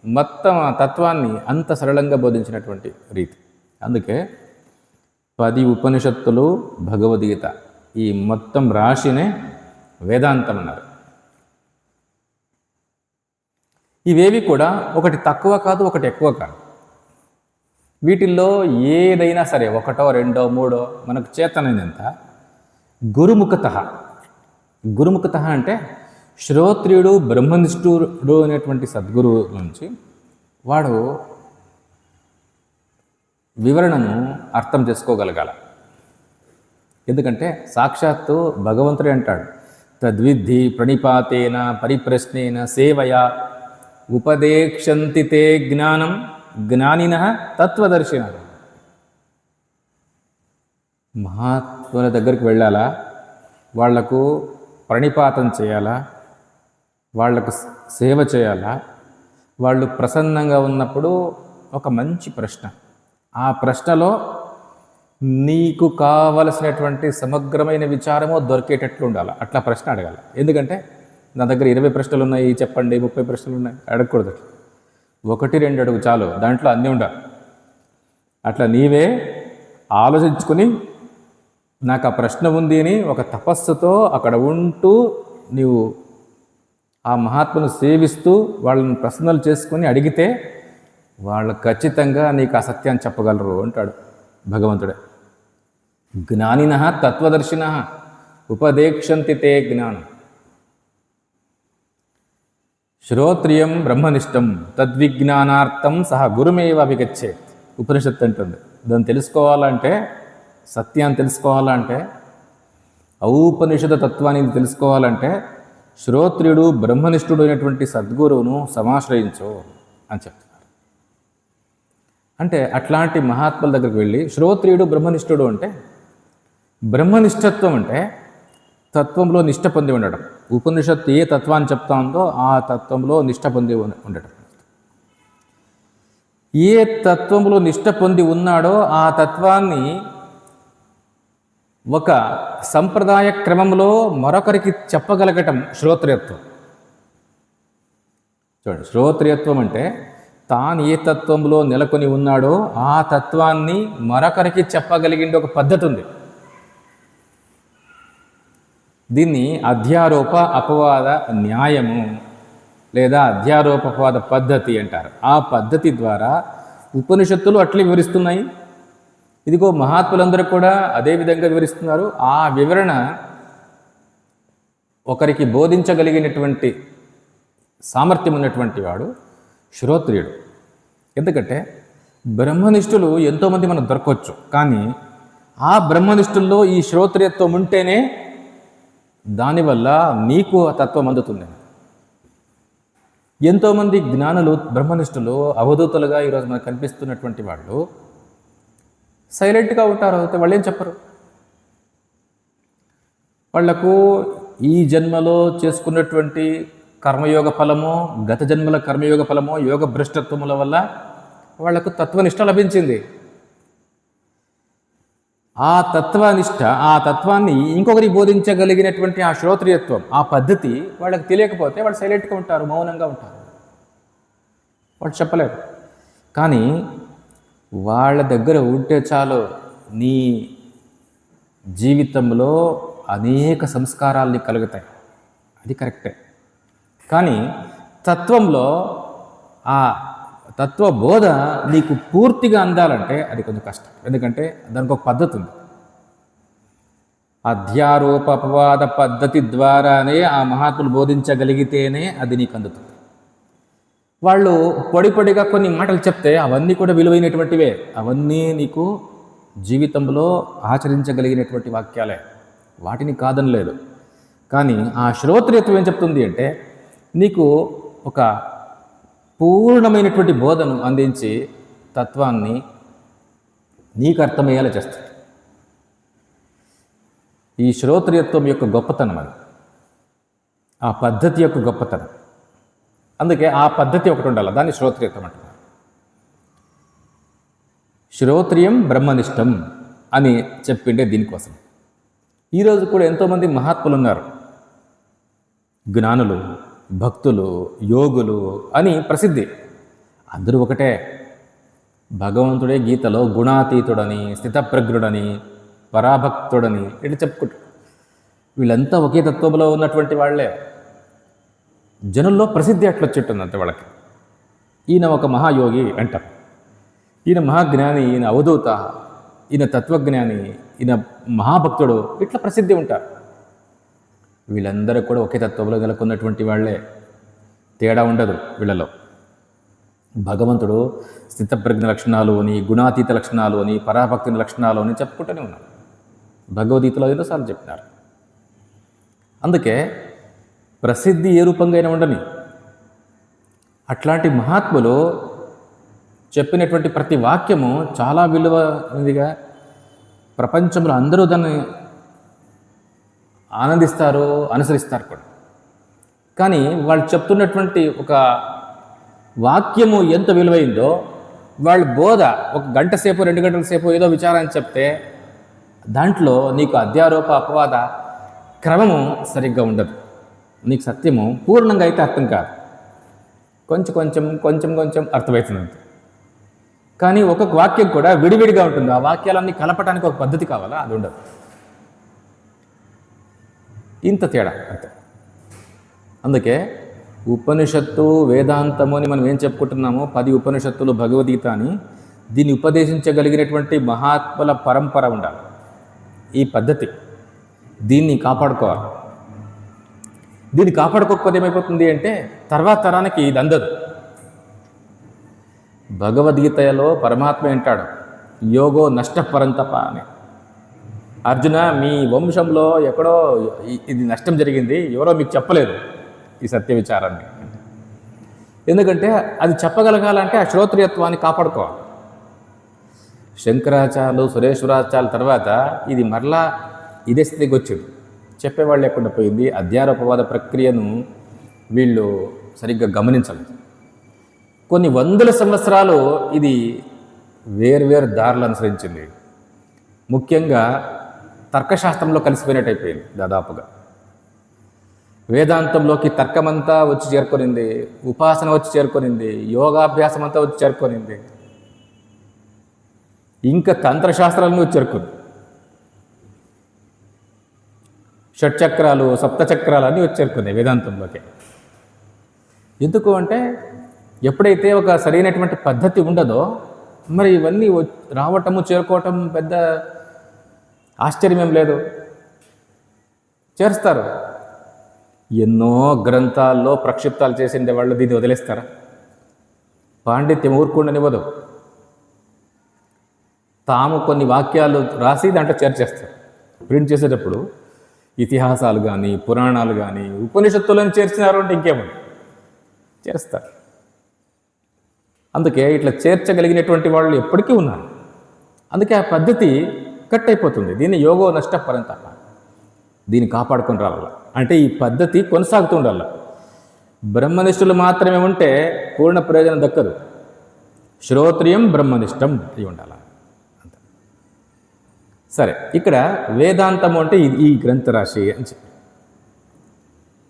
మొత్తం ఆ తత్వాన్ని అంత సరళంగా బోధించినటువంటి రీతి. అందుకే 10 ఉపనిషత్తులు, భగవద్గీత, ఈ మొత్తం రాశినే వేదాంతం అన్నారు. ఇవేవి కూడా ఒకటి తక్కువ కాదు, ఒకటి ఎక్కువ కాదు. వీటిల్లో ఏదైనా సరే ఒకటో, రెండో, మూడో మనకు చేతనైనంత గురుముఖత అంటే శ్రోత్రియుడు, బ్రహ్మనిష్ఠుడు అనేటువంటి సద్గురువు నుంచి వాడు వివరణను అర్థం చేసుకోగలగాల. ఎందుకంటే సాక్షాత్తు భగవంతుడే అంటాడు, తద్విద్ధి ప్రణిపాతేన పరిప్రశ్నేన సేవయా ఉపదేక్షంతి తే జ్ఞానం జ్ఞానినః తత్వదర్శినః. మహాత్ముల దగ్గరికి వెళ్ళాలా, వాళ్లకు ప్రణిపాతం చేయాలా, వాళ్లకు సేవ చేయాలా, వాళ్ళు ప్రసన్నంగా ఉన్నప్పుడు ఒక మంచి ప్రశ్న, ఆ ప్రశ్నలో నీకు కావలసినటువంటి సమగ్రమైన విచారము దొరికేటట్లు ఉండాలి. అట్లా ప్రశ్న అడగాలి. ఎందుకంటే నా దగ్గర 20 ప్రశ్నలు ఉన్నాయి, చెప్పండి, 30 ప్రశ్నలు ఉన్నాయి అడగకూడదు. 1, 2 అడుగు చాలు, దాంట్లో అన్నీ ఉండాలి. అట్లా నీవే ఆలోచించుకొని నాకు ఆ ప్రశ్న ఉంది అని ఒక తపస్సుతో అక్కడ ఉంటూ నీవు ఆ మహాత్మును సేవిస్తూ వాళ్ళని ప్రశ్నలు చేసుకొని అడిగితే వాళ్ళు ఖచ్చితంగా నీకు ఆ సత్యాన్ని చెప్పగలరు అంటాడు భగవంతుడే. జ్ఞానినః తత్వదర్శినః ఉపదేక్షంతి తే జ్ఞానం. శ్రోత్రియం బ్రహ్మనిష్టం తద్విజ్ఞానార్థం సహ గురుమేవ అభిగచ్చేత్. ఉపనిషత్తు అంటుంది. దాన్ని తెలుసుకోవాలంటే, సత్యాన్ని తెలుసుకోవాలంటే, ఔపనిషద తత్వాన్ని తెలుసుకోవాలంటే శ్రోత్రియుడు బ్రహ్మనిష్ఠుడు అయినటువంటి సద్గురువును సమాశ్రయించు అని చెప్తున్నారు. అంటే అట్లాంటి మహాత్ముల దగ్గరికి వెళ్ళి శ్రోత్రియుడు బ్రహ్మనిష్ఠుడు అంటే, బ్రహ్మనిష్ఠత్వం అంటే తత్వంలో నిష్ట పొంది ఉండటం. ఉపనిషత్తు ఏ తత్వాన్ని చెప్తా ఉందో ఆ తత్వంలో నిష్ట పొంది ఉండటం. ఏ తత్వంలో నిష్ట పొంది ఉన్నాడో ఆ తత్వాన్ని ఒక సంప్రదాయ క్రమంలో మరొకరికి చెప్పగలగటం శ్రోత్రియత్వం. చూడండి, శ్రోత్రియత్వం అంటే తాను ఏ తత్వంలో నెలకొని ఉన్నాడో ఆ తత్వాన్ని మరొకరికి చెప్పగలిగిండే ఒక పద్ధతి ఉంది. దీన్ని అధ్యారోప అపవాద న్యాయము లేదా అధ్యారోపవాద పద్ధతి అంటారు. ఆ పద్ధతి ద్వారా ఉపనిషత్తులు అట్లే వివరిస్తున్నాయి. ఇదిగో మహాత్ములందరూ కూడా అదే విధంగా వివరిస్తున్నారు. ఆ వివరణ ఒకరికి బోధించగలిగినటువంటి సామర్థ్యం ఉన్నటువంటి వాడు శ్రోత్రియుడు. ఎందుకంటే బ్రహ్మనిష్ఠులు ఎంతోమంది మనకు దొరకవచ్చు, కానీ ఆ బ్రహ్మనిష్ఠుల్లో ఈ శ్రోత్రియత్వం ఉంటేనే దానివల్ల నీకు ఆ తత్వం అందుతుంది. ఎంతోమంది జ్ఞానులు, బ్రహ్మనిష్ఠులు, అవధూతలుగా ఈరోజు మనకు కనిపిస్తున్నటువంటి వాళ్ళు సైలెంట్గా ఉంటారు. అయితే వాళ్ళు ఏం చెప్పరు. వాళ్లకు ఈ జన్మలో చేసుకున్నటువంటి కర్మయోగ ఫలమో, గత జన్మల కర్మయోగ ఫలమో, యోగ భ్రష్టత్వముల వల్ల వాళ్లకు తత్వనిష్ట లభించింది. ఆ తత్వనిష్ట, ఆ తత్వాన్ని ఇంకొకరికి బోధించగలిగినటువంటి ఆ శ్రోత్రియత్వం, ఆ పద్ధతి వాళ్ళకి తెలియకపోతే వాళ్ళు సైలెంట్గా ఉంటారు, మౌనంగా ఉంటారు, వాళ్ళు చెప్పలేరు. కానీ వాళ్ళ దగ్గర ఉంటే చాలు నీ జీవితంలో అనేక సంస్కారాల్ని కలుగుతాయి. అది కరెక్టే. కానీ తత్వంలో ఆ తత్వబోధ నీకు పూర్తిగా అందాలంటే అది కొంచెం కష్టం. ఎందుకంటే దానికి ఒక పద్ధతి ఉంది. అధ్యారోప అపవాద పద్ధతి ద్వారానే ఆ మహాత్ములు బోధించగలిగితేనే అది నీకు అందుతుంది. వాళ్ళు పొడి పొడిగా కొన్ని మాటలు చెప్తే అవన్నీ కూడా విలువైనటువంటివే, అవన్నీ నీకు జీవితంలో ఆచరించగలిగినటువంటి వాక్యాలే, వాటిని కాదని లేదు. కానీ ఆ శ్రోత్రియత్వం ఏం చెప్తుంది అంటే నీకు ఒక పూర్ణమైనటువంటి బోధను అందించి తత్వాన్ని నీకు అర్థమయ్యేలా చేస్తుంది. ఈ శ్రోత్రియత్వం యొక్క గొప్పతనం అది, ఆ పద్ధతి యొక్క గొప్పతనం. అందుకే ఆ పద్ధతి ఒకటి ఉండాలి, దాన్ని శ్రోత్రియత్వం అంటున్నారు. శ్రోత్రియం బ్రహ్మనిష్టం అని చెప్పిండే దీనికోసం. ఈరోజు కూడా ఎంతోమంది మహాత్ములు ఉన్నారు, జ్ఞానులు, భక్తులు, యోగులు అని ప్రసిద్ధి. అందరూ ఒకటే. భగవంతుడే గీతలో గుణాతీతుడని, స్థితప్రజ్ఞుడని, పరాభక్తుడని ఇట్లా చెప్పుకుంటారు. వీళ్ళంతా ఒకే తత్వంలో ఉన్నటువంటి వాళ్ళే. జనుల్లో ప్రసిద్ధి అట్లొచ్చేట్టుంది అంతే వాళ్ళకి. ఈయన ఒక మహాయోగి అంటారు, ఈయన మహాజ్ఞాని, ఈయన అవధూత, ఈయన తత్వజ్ఞాని, ఈయన మహాభక్తుడు, ఇట్లా ప్రసిద్ధి ఉంటారు. వీళ్ళందరూ కూడా ఒకే తత్వంలో నెలకొన్నటువంటి వాళ్ళే, తేడా ఉండదు వీళ్ళలో. భగవంతుడు స్థితప్రజ్ఞ లక్షణాలు అని, గుణాతీత లక్షణాలు అని, పరాభక్తిని లక్షణాలు అని చెప్పుకుంటూనే ఉన్నారు. భగవద్గీతలో ఎన్నోసార్లు చెప్పినారు. అందుకే ప్రసిద్ధి ఏ రూపంగా అయినా ఉండని, అట్లాంటి మహాత్ములు చెప్పినటువంటి ప్రతి వాక్యము చాలా విలువైనదిగా, ప్రపంచంలో అందరూ దాన్ని ఆనందిస్తారు, అనుసరిస్తారు కూడా. కానీ వాళ్ళు చెప్తున్నటువంటి ఒక వాక్యము ఎంత విలువైందో, వాళ్ళ బోధ ఒక గంట సేపు 2 గంటల సేపు ఏదో విచారాన్ని చెప్తే దాంట్లో నీకు అధ్యారోప అపవాద క్రమము సరిగ్గా ఉండదు. నీకు సత్యము పూర్ణంగా అయితే అర్థం కాదు, కొంచెం కొంచెం కొంచెం కొంచెం అర్థమవుతుంది. కానీ ఒక్కొక్క వాక్యం కూడా విడివిడిగా ఉంటుంది. ఆ వాక్యాలన్నీ కలపటానికి ఒక పద్ధతి కావాలా, అది ఉండదు. ఇంత తేడా అంతే. అందుకే ఉపనిషత్తు, వేదాంతము అని మనం ఏం చెప్పుకుంటున్నామో 10 ఉపనిషత్తులు, భగవద్గీత అని, దీన్ని ఉపదేశించగలిగినటువంటి మహాత్ముల పరంపర ఉండాలి. ఈ పద్ధతి దీన్ని కాపాడుకోవాలి. దీన్ని కాపాడుకోకపోతే ఏమైపోతుంది అంటే తర్వాత తరానికి ఇది అందదు. భగవద్గీతలో పరమాత్మ అంటాడు, యోగో నష్టపరంతప అని. అర్జున, మీ వంశంలో ఎక్కడో ఇది నష్టం జరిగింది, ఎవరో మీకు చెప్పలేదు ఈ సత్య విచారాన్ని. ఎందుకంటే అది చెప్పగలగాలంటే ఆ శ్రోత్రియత్వాన్ని కాపాడుకోవాలి. శంకరాచార్యులు, సురేశ్వరాచార్యుల తర్వాత ఇది మరలా ఇదే స్థితికి వచ్చింది. చెప్పేవాళ్ళు లేకుండా పోయింది. అధ్యారోపవాద ప్రక్రియను వీళ్ళు సరిగ్గా గమనించలేదు. కొన్ని వందల సంవత్సరాలు ఇది వేర్వేరు దారులు అనుసరించింది. ముఖ్యంగా తర్కశాస్త్రంలో కలిసిపోయినట్టు అయిపోయింది దాదాపుగా. వేదాంతంలోకి తర్కమంతా వచ్చి చేరుకొనింది, ఉపాసన వచ్చి చేరుకొనింది, యోగాభ్యాసం అంతా వచ్చి చేరుకొనింది, ఇంకా తంత్రశాస్త్రాలను వచ్చి చేరుకుంది. షట్చక్రాలు, సప్తచక్రాలు అన్నీ వచ్చి చేరుకున్నాయి వేదాంతంలోకి. ఎందుకు అంటే ఎప్పుడైతే ఒక సరైనటువంటి పద్ధతి ఉండదో మరి ఇవన్నీ రావటము, చేరుకోవటం పెద్ద ఆశ్చర్యమేం లేదు, చేస్తారు. ఎన్నో గ్రంథాల్లో ప్రక్షిప్తాలు చేసిండే వాళ్ళు దీన్ని వదిలేస్తారా? పాండిత్యం ఊరుకుండనివ్వదు. తాము కొన్ని వాక్యాలు రాసి దాంట్లో చేర్చేస్తారు. ప్రింట్ చేసేటప్పుడు ఇతిహాసాలు కానీ, పురాణాలు కానీ, ఉపనిషత్తులను చేర్చినారు అంటే ఇంకేముంది, చేస్తారు. అందుకే ఇట్లా చేర్చగలిగినటువంటి వాళ్ళు ఎప్పటికీ ఉన్నారు. అందుకే ఆ పద్ధతి కట్ అయిపోతుంది. దీన్ని యోగో నష్టపరంతప, దీన్ని కాపాడుకొని రావాల. అంటే ఈ పద్ధతి కొనసాగుతూ ఉండాల. బ్రహ్మనిష్ఠులు మాత్రమే ఉంటే పూర్ణ ప్రయోజనం దక్కదు. శ్రోత్రియం బ్రహ్మనిష్టం అయి ఉండాలి. అంత సరే. ఇక్కడ వేదాంతము అంటే ఈ గ్రంథరాశి అని చెప్పి,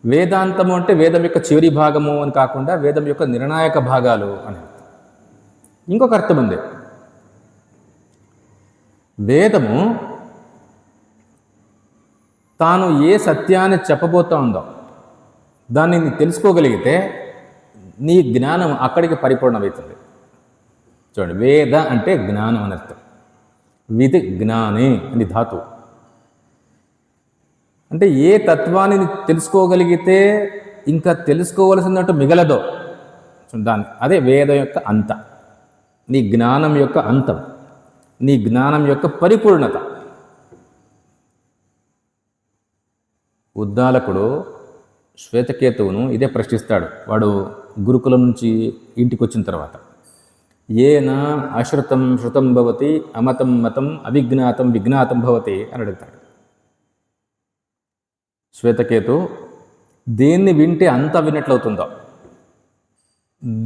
వేదాంతము అంటే వేదం యొక్క చివరి భాగము అని కాకుండా వేదం యొక్క నిర్ణాయక భాగాలు అని. ఇంకొక అర్థం ఉంది. వేదము తాను ఏ సత్యాన్ని చెప్పబోతా ఉందో దాన్ని నీ తెలుసుకోగలిగితే నీ జ్ఞానం అక్కడికి పరిపూర్ణమవుతుంది. చూడండి, వేద అంటే జ్ఞానం అని అర్థం. విత్ జ్ఞానే అని ధాతు. అంటే ఏ తత్వాన్ని తెలుసుకోగలిగితే ఇంకా తెలుసుకోవలసినట్టు మిగలదో దాన్ని, అదే వేదం యొక్క అంత, నీ జ్ఞానం యొక్క అంతం, నీ జ్ఞానం యొక్క పరిపూర్ణత. ఉద్దాలకుడు శ్వేతకేతువును ఇదే ప్రశ్నిస్తాడు. వాడు గురుకులం నుంచి ఇంటికి వచ్చిన తర్వాత, ఏనా అశ్రుతం శృతం భవతి, అమతం మతం, అవిజ్ఞాతం విజ్ఞాతం భవతి అని అడుగుతాడు. శ్వేతకేతు, దేన్ని వింటే అంత విన్నట్లవుతుందో,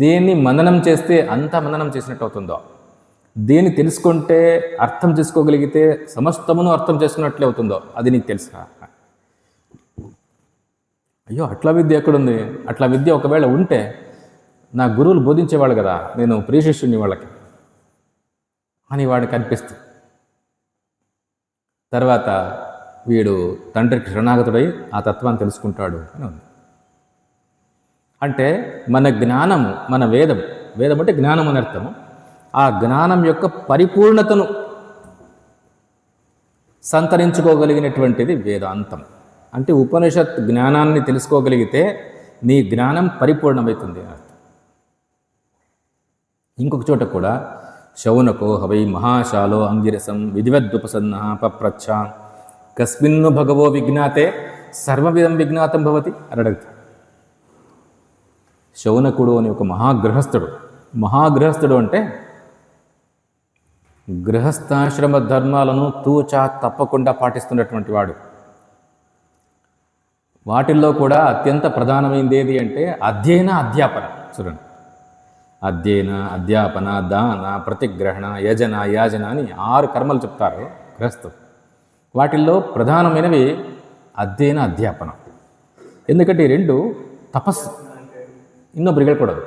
దేన్ని మననం చేస్తే అంత మననం చేసినట్టు అవుతుందో, దేన్ని తెలుసుకుంటే అర్థం చేసుకోగలిగితే సమస్తమును అర్థం చేసుకున్నట్లే అవుతుందో అది నీకు తెలుసా? అయ్యో, అట్లా విద్య ఎక్కడుంది? అట్లా విద్య ఒకవేళ ఉంటే నా గురువులు బోధించేవాళ్ళు కదా, నేను ప్రియశిష్యుని వాళ్ళకి అని వాడికి అనిపిస్తుంది. తర్వాత వీడు తండ్రికి శరణాగతుడై ఆ తత్వాన్ని తెలుసుకుంటాడు అని ఉంది. అంటే మన జ్ఞానము, మన వేదం, వేదం అంటే జ్ఞానం అని అర్థము, ఆ జ్ఞానం యొక్క పరిపూర్ణతను సంతరించుకోగలిగినటువంటిది వేదాంతం. అంటే ఉపనిషత్ జ్ఞానాన్ని తెలుసుకోగలిగితే నీ జ్ఞానం పరిపూర్ణమవుతుంది అని అర్థం. ఇంకొక చోట కూడా శౌనకో హవై మహాశాలో అంగిరసం విధివద్దుపసన్న పప్రచ్ఛ కస్మిన్ను భగవో విజ్ఞాతే సర్వవిధం విజ్ఞాతం భవతి అని అడుగుతాడు. శౌనకుడు అని ఒక మహాగృహస్థుడు అంటే గృహస్థాశ్రమ ధర్మాలను తూచా తప్పకుండా పాటిస్తున్నటువంటి వాడు. వాటిల్లో కూడా అత్యంత ప్రధానమైనది ఏది అంటే అధ్యయన అధ్యాపన. చూడండి, అధ్యయన అధ్యాపన దాన ప్రతిగ్రహణ యజన యాజన అని 6 కర్మలు చెప్తారు గృహస్థుడు. వాటిల్లో ప్రధానమైనవి అధ్యయన అధ్యాపన. ఎందుకంటే ఈ 2 తపస్సు, ఇంకొకరు ఇవ్వకూడదు.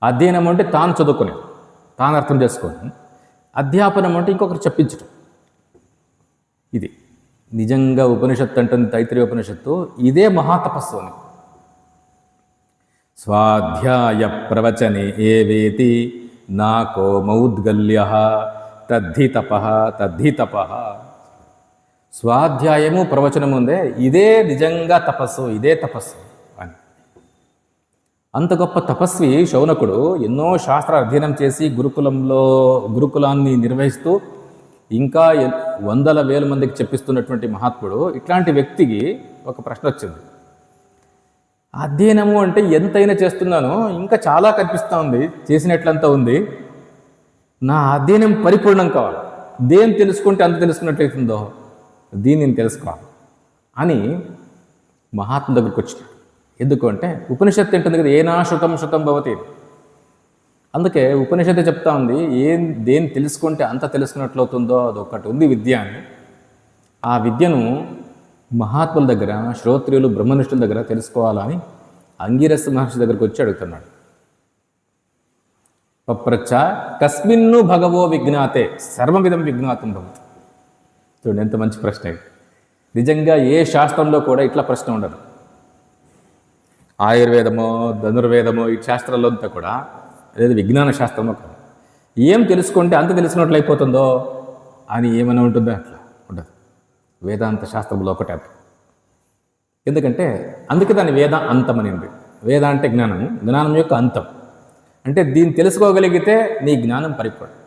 అధ్యయనం అంటే తాను చదువుకుని తాను అర్థం చేసుకొని, అధ్యాపనం అంటే ఇంకొకరు చెప్పించడం. ఇది నిజంగా ఉపనిషత్తు అంటుంది తైత్రీయ ఉపనిషత్తు, ఇదే మహాతపస్సు అని. స్వాధ్యాయ ప్రవచనే ఏవేతి నాకో మౌద్గల్య తద్ధి తపః. స్వాధ్యాయము ప్రవచనము ఉందే, ఇదే నిజంగా తపస్సు, ఇదే తపస్సు అని. అంత గొప్ప తపస్వి శౌనకుడు ఎన్నో శాస్త్ర అధ్యయనం చేసి గురుకులాన్ని నిర్వహిస్తూ ఇంకా వందల వేల మందికి చెప్పిస్తున్నటువంటి మహాత్ముడు. ఇట్లాంటి వ్యక్తికి ఒక ప్రశ్న వచ్చింది. అధ్యయనము అంటే ఎంతైనా చేస్తున్నానో ఇంకా చాలా కనిపిస్తూ ఉంది, చేసినట్లంతా ఉంది, నా అధ్యయనం పరిపూర్ణం కావాలి, దేని తెలుసుకుంటే అంత తెలుసుకున్నట్లయితుందో దీన్ని నేను తెలుసుకోవాలి అని మహాత్మ దగ్గరికి వచ్చినాడు. ఎందుకు అంటే ఉపనిషత్తు ఏంటుంది కదా, ఏనా శృతం భవతి. అందుకే ఉపనిషత్తు చెప్తా ఉంది, దేన్ని తెలుసుకుంటే అంత తెలుసుకున్నట్లవుతుందో అదొకటి ఉంది విద్య అని. ఆ విద్యను మహాత్ముల దగ్గర, శ్రోత్రియులు బ్రహ్మనిష్ఠుల దగ్గర తెలుసుకోవాలని అంగిరస మహర్షి దగ్గరికి వచ్చి అడుగుతున్నాడు. పప్రచ్చ కస్మిన్ను భగవో విజ్ఞాతే సర్వవిధం విజ్ఞాతం భవతి. చూడండి ఎంత మంచి ప్రశ్న ఇది. నిజంగా ఏ శాస్త్రంలో కూడా ఇట్లా ప్రశ్న ఉండదు. ఆయుర్వేదమో ధనుర్వేదమో ఈ శాస్త్రాల్లో అంతా కూడా అదే విజ్ఞాన శాస్త్రమో కాదు. ఏం తెలుసుకుంటే అంత తెలిసినట్లు అయిపోతుందో అని ఏమైనా ఉంటుందో అట్లా ఉండదు. వేదాంత శాస్త్రంలో ఒకటే అది. ఎందుకంటే అందుకే దాన్ని వేద అంతం అనింది. వేద అంటే జ్ఞానము, జ్ఞానం యొక్క అంతం. అంటే దీన్ని తెలుసుకోగలిగితే నీ జ్ఞానం పరిపూర్ణం,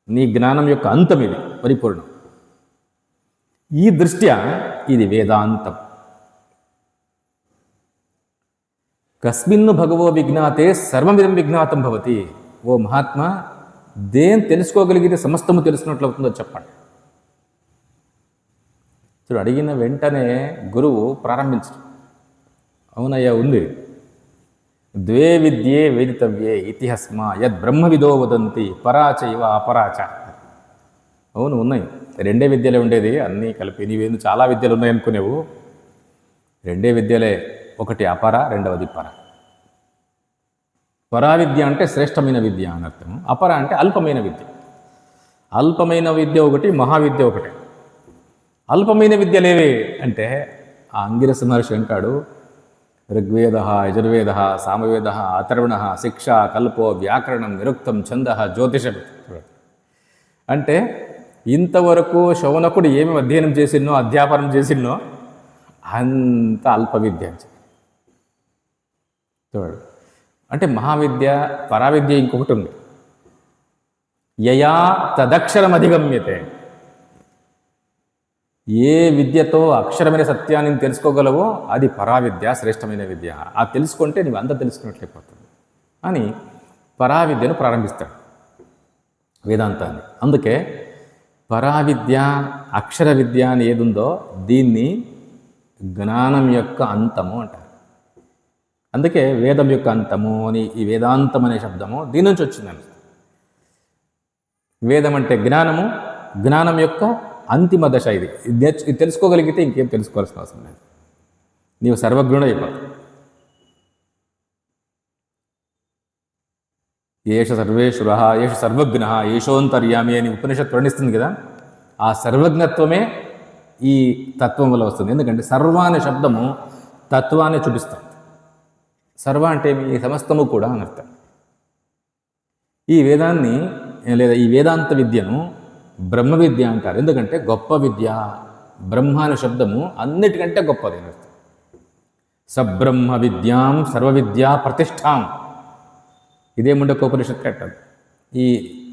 నీ జ్ఞానం యొక్క అంతం ఇది పరిపూర్ణం. ఈ దృష్ట్యా ఇది వేదాంతం. కస్మిన్ను భగవో విజ్ఞాతే సర్వమిదం విజ్ఞాతం భవతి. ఓ మహాత్మా, దేని తెలుసుకోగలిగితే సమస్తము తెలుసుకున్నట్లు అవుతుందో చెప్పండి. చూడు, అడిగిన వెంటనే గురువు ప్రారంభించడం. అవునయ్యా ఉంది. ద్వే విద్యే వేదితవ్యే ఇతిహస్మ యద్ బ్రహ్మవిదో వదంతి పరాచైవ అపరాచ. అవును, ఉన్నాయి. రెండే విద్యలే ఉండేది, అన్నీ కలిపి. నీవేందు చాలా విద్యలు ఉన్నాయనుకునేవు, రెండే విద్యలే. ఒకటి అపర, రెండవది పర. పరావిద్య అంటే శ్రేష్టమైన విద్య అని అర్థం. అపర అంటే అల్పమైన విద్య. అల్పమైన విద్య ఒకటి, మహావిద్య ఒకటి. అల్పమైన విద్యలేవే అంటే ఆ అంగిరస మహర్షి అంటాడు, ఋగ్వేద, యజుర్వేద, సామవేద, అథర్వణ, శిక్ష, కల్పో, వ్యాకరణం, నిరుక్తం, ఛంద, జ్యోతిషం. అంటే ఇంతవరకు శౌనకుడు ఏమి అధ్యయనం చేసినో, అధ్యాపనం చేసినో అంత అల్ప విద్య చూడు. అంటే మహావిద్య, పరావిద్య ఇంకొకటి ఉంది. యయా తదక్షరం అధిగమ్యతే. ఏ విద్యతో అక్షరమైన సత్యాన్ని తెలుసుకోగలవో అది పరావిద్య, శ్రేష్టమైన విద్య. ఆ తెలుసుకుంటే నువ్వు అంతా తెలుసుకున్నట్లయిపోతుంది అని పరావిద్యను ప్రారంభిస్తాడు వేదాంతాన్ని. అందుకే పరావిద్య, అక్షర విద్య అని ఏదుందో దీన్ని జ్ఞానం యొక్క అంతము అంటారు. అందుకే వేదం యొక్క అంతము అని ఈ వేదాంతం అనే శబ్దము దీని నుంచి వచ్చిందని. వేదం అంటే జ్ఞానము, జ్ఞానం యొక్క అంతిమ దశ ఇది. ఇది తెలుసుకోగలిగితే ఇంకేం తెలుసుకోవాల్సిన అవసరం లేదు, నీవు సర్వజ్ఞుడు అయిపోతావు. ఏష సర్వేశ్వర, ఏష సర్వజ్ఞ, ఏషోంతర్యామి అని ఉపనిషత్తు వర్ణిస్తుంది కదా. ఆ సర్వజ్ఞత్వమే ఈ తత్వం వల్ల వస్తుంది. ఎందుకంటే సర్వ అనే శబ్దము తత్వాన్ని చూపిస్తుంది. సర్వ అంటే మీ సమస్తము కూడా అని అర్థం. ఈ వేదాన్ని లేదా ఈ వేదాంత విద్యను బ్రహ్మ విద్య అంటారు. ఎందుకంటే గొప్ప విద్య. బ్రహ్మ అనే శబ్దము అన్నిటికంటే గొప్పది అని అర్థం. సబ్రహ్మ విద్యాం సర్వ విద్యా ప్రతిష్టాం. ఇదే ముండకోపనిషత్తు కట్టాలి. ఈ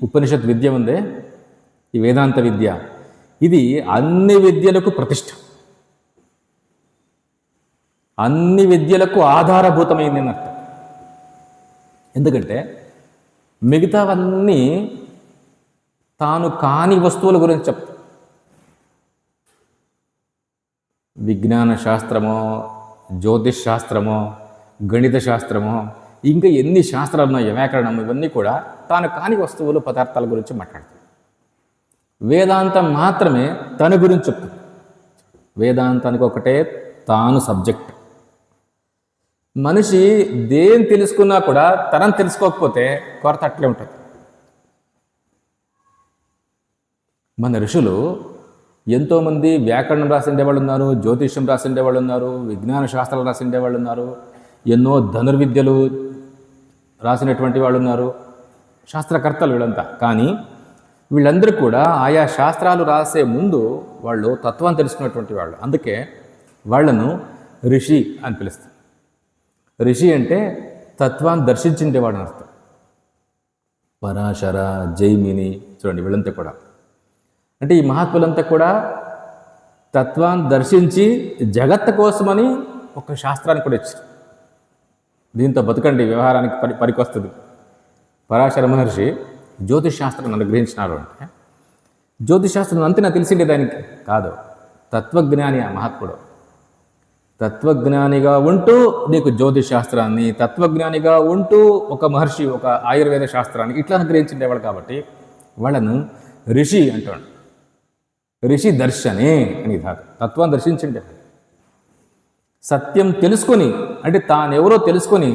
ఉపనిషత్ విద్య ఉందే, ఈ వేదాంత విద్య, ఇది అన్ని విద్యలకు ప్రతిష్ట, అన్ని విద్యలకు ఆధారభూతమైంది అని అర్థం. ఎందుకంటే మిగతావన్నీ తాను కాని వస్తువుల గురించి చెప్తాం. విజ్ఞాన శాస్త్రమో, జ్యోతిష్ శాస్త్రమో, గణిత శాస్త్రమో, ఇంకా ఎన్ని శాస్త్రాలు ఉన్నాయో, వ్యాకరణం, ఇవన్నీ కూడా తాను కాని వస్తువులు, పదార్థాల గురించి మాట్లాడతాడు. వేదాంతం మాత్రమే తన గురించి చెప్తుంది. వేదాంతానికి ఒకటే తాను సబ్జెక్ట్. మనిషి దేని తెలుసుకున్నా కూడా తనని తెలుసుకోకపోతే కొరత అట్లే ఉంటుంది. మన ఋషులు ఎంతోమంది వ్యాకరణం రాసిండేవాళ్ళు ఉన్నారు, జ్యోతిష్యం రాసిండేవాళ్ళు ఉన్నారు, విజ్ఞాన శాస్త్రాలు రాసిండేవాళ్ళు ఉన్నారు, ఎన్నో ధనుర్విద్యలు రాసినటువంటి వాళ్ళు ఉన్నారు, శాస్త్రకర్తలు వీళ్ళంతా. కానీ వీళ్ళందరూ కూడా ఆయా శాస్త్రాలు రాసే ముందు వాళ్ళు తత్వాన్ని తెలుసుకున్నటువంటి వాళ్ళు. అందుకే వాళ్లను ఋషి అని పిలుస్తారు. ఋషి అంటే తత్వాన్ని దర్శించిండేవాడు అని అర్థం. పరాశర, జైమిని, చూడండి వీళ్ళంతా కూడా అంటే ఈ మహాత్ములంతా కూడా తత్వాన్ని దర్శించి జగత్తు కోసమని ఒక శాస్త్రాన్ని కూడా ఇచ్చారు. దీంతో బతుకండి, వ్యవహారానికి పనికొస్తుంది. పరాశర మహర్షి జ్యోతిష్ శాస్త్రాన్ని అనుగ్రహించినారు అంటే జ్యోతిష్ శాస్త్రం అంతేనా తెలిసిండే దానికి కాదు. తత్వజ్ఞాని ఆ మహాత్ముడు. తత్వజ్ఞానిగా ఉంటూ నీకు జ్యోతిష్ శాస్త్రాన్ని, తత్వజ్ఞానిగా ఉంటూ ఒక మహర్షి ఒక ఆయుర్వేద శాస్త్రాన్ని ఇట్లా అనుగ్రహించిండేవాడు. కాబట్టి వాళ్ళను ఋషి అంటాడు. ఋషి దర్శనే అని కాదు, తత్వాన్ని దర్శించిండే. సత్యం తెలుసుకొని అంటే తానెవరో తెలుసుకొని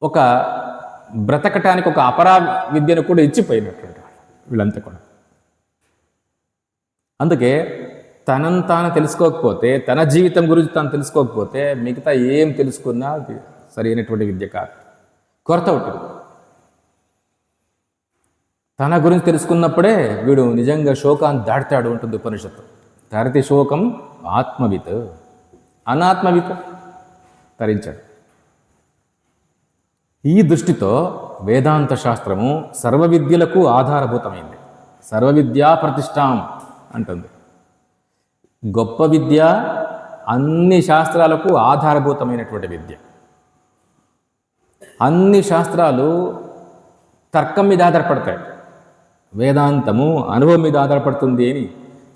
ఒక బ్రతకటానికి ఒక అపరా విద్యను కూడా ఇచ్చిపోయినటువంటి వీళ్ళంతా కూడా. అందుకే తనను తాను తెలుసుకోకపోతే, తన జీవితం గురించి తాను తెలుసుకోకపోతే మిగతా ఏం తెలుసుకున్నా సరైనటువంటి విద్య కాదు, కొరత ఉంటుంది. తన గురించి తెలుసుకున్నప్పుడే వీడు నిజంగా శోకాన్ని దాటుతాడు ఉంటుంది ఉపనిషత్తు. తరతి శోకం ఆత్మవిత్, అనాత్మవిత్ తరించాడు. ఈ దృష్టితో వేదాంత శాస్త్రము సర్వ విద్యలకు ఆధారభూతమైంది. సర్వ విద్యా ప్రతిష్టాం అంటుంది. గొప్ప విద్య అన్ని శాస్త్రాలకు ఆధారభూతమైనటువంటి విద్య. అన్ని శాస్త్రాలు తర్కం మీద ఆధారపడతాయి, వేదాంతము అనుభవం మీద ఆధారపడుతుంది అని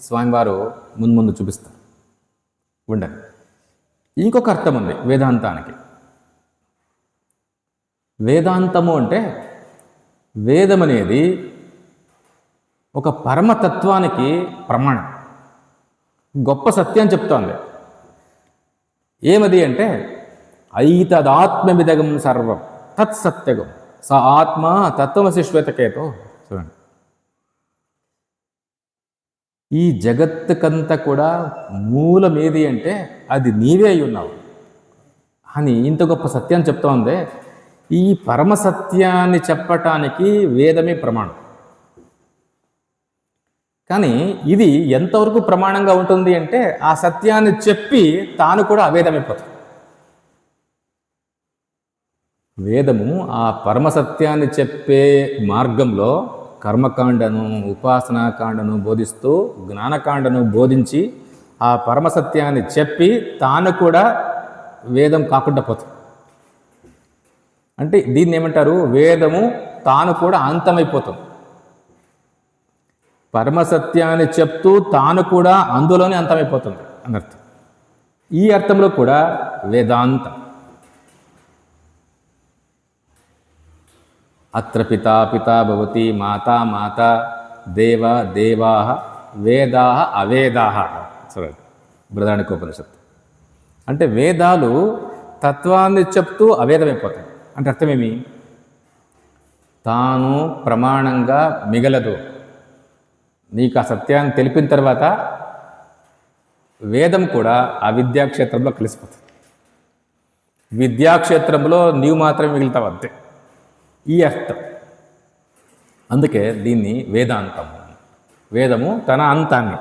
స్వామివారు ముందు చూపిస్తారు. ఉండండి, ఇంకొక అర్థం ఉంది వేదాంతానికి. వేదాంతము అంటే వేదం అనేది ఒక పరమతత్వానికి ప్రమాణం, గొప్ప సత్యం చెప్తోంది. ఏమది అంటే ఐతదాత్మవిదగం సర్వం తత్సత్యగం స ఆత్మ తత్వమసి శ్వేతకేతో. చూడండి, ఈ జగత్తుకంతా కూడా మూలం ఏది అంటే అది నీవే అయి ఉన్నావు అని ఇంత గొప్ప సత్యాన్ని చెప్తోంది. ఈ పరమసత్యాన్ని చెప్పటానికి వేదమే ప్రమాణం. కానీ ఇది ఎంతవరకు ప్రమాణంగా ఉంటుంది అంటే ఆ సత్యాన్ని చెప్పి తాను కూడా అవేదమైపోతుంది. వేదము ఆ పరమసత్యాన్ని చెప్పే మార్గంలో కర్మకాండను ఉపాసనాకాండను బోధిస్తూ జ్ఞానకాండను బోధించి ఆ పరమసత్యాన్ని చెప్పి తాను కూడా వేదం కాకుండా పోతుంది. అంటే దీన్ని ఏమంటారు, వేదము తాను కూడా అంతమైపోతుంది. పరమసత్యాన్ని చెప్తూ తాను కూడా అందులోనే అంతమైపోతుంది అనర్థం. ఈ అర్థంలో కూడా వేదాంతం. అత్ర పితా పితా భవతి మాతా మాతా దేవ దేవాః వేదాః అవేదాః. చూడండి, బృహదారణ్యకోపనిషత్తు. అంటే వేదాలు తత్వాన్ని చెప్తూ అవేదమైపోతాయి. అంటే అర్థమేమి, తాను ప్రమాణంగా మిగలదు. నీకు ఆ సత్యాన్ని తెలిపిన తర్వాత వేదం కూడా ఆ విద్యాక్షేత్రంలో కలిసిపోతుంది. విద్యాక్షేత్రంలో నీవు మాత్రమే మిగులుతావు అంతే. ఈ అర్థం. అందుకే దీన్ని వేదాంతం. వేదము తన అంతాన్ని,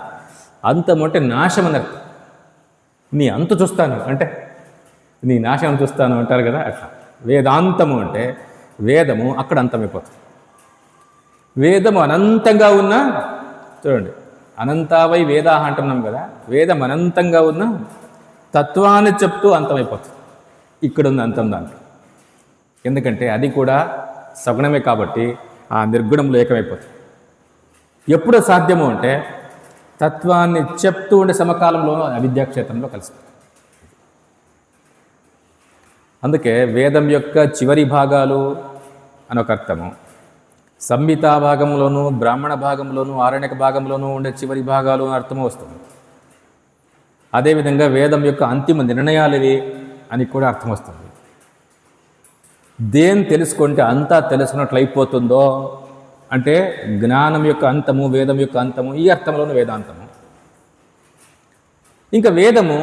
అంతం అంటే నాశం అని అర్థం. నీ అంతు చూస్తాను అంటే నీ నాశనం చూస్తాను అంటారు కదా, అట్లా వేదాంతము అంటే వేదము అక్కడ అంతమైపోతుంది. వేదము అనంతంగా ఉన్న, చూడండి, అనంతావై వేదాహ అంటున్నాం కదా, వేదం అనంతంగా ఉన్న తత్వాన్ని చెప్తూ అంతమైపోతుంది. ఇక్కడున్న అంతం దాంట్లో. ఎందుకంటే అది కూడా సగుణమే కాబట్టి ఆ నిర్గుణంలో ఏకమైపోతుంది. ఎప్పుడు సాధ్యము అంటే తత్వాన్ని చెప్తూ ఉండే సమకాలంలోనూ అవిద్యాక్షేత్రంలో కలిసిపోతుంది. అందుకే వేదం యొక్క చివరి భాగాలు అని ఒక అర్థము, సంహితా భాగంలోనూ బ్రాహ్మణ భాగంలోనూ ఆరణ్యక భాగంలోనూ ఉండే చివరి భాగాలు అని అర్థము వస్తుంది. అదేవిధంగా వేదం యొక్క అంతిమ నిర్ణయాలు అని కూడా అర్థం వస్తుంది. దేని తెలుసుకుంటే అంతా తెలుసుకున్నట్లు అయిపోతుందో అంటే జ్ఞానం యొక్క అంతము, వేదం యొక్క అంతము, ఈ అర్థంలోనూ వేదాంతము. ఇంకా వేదము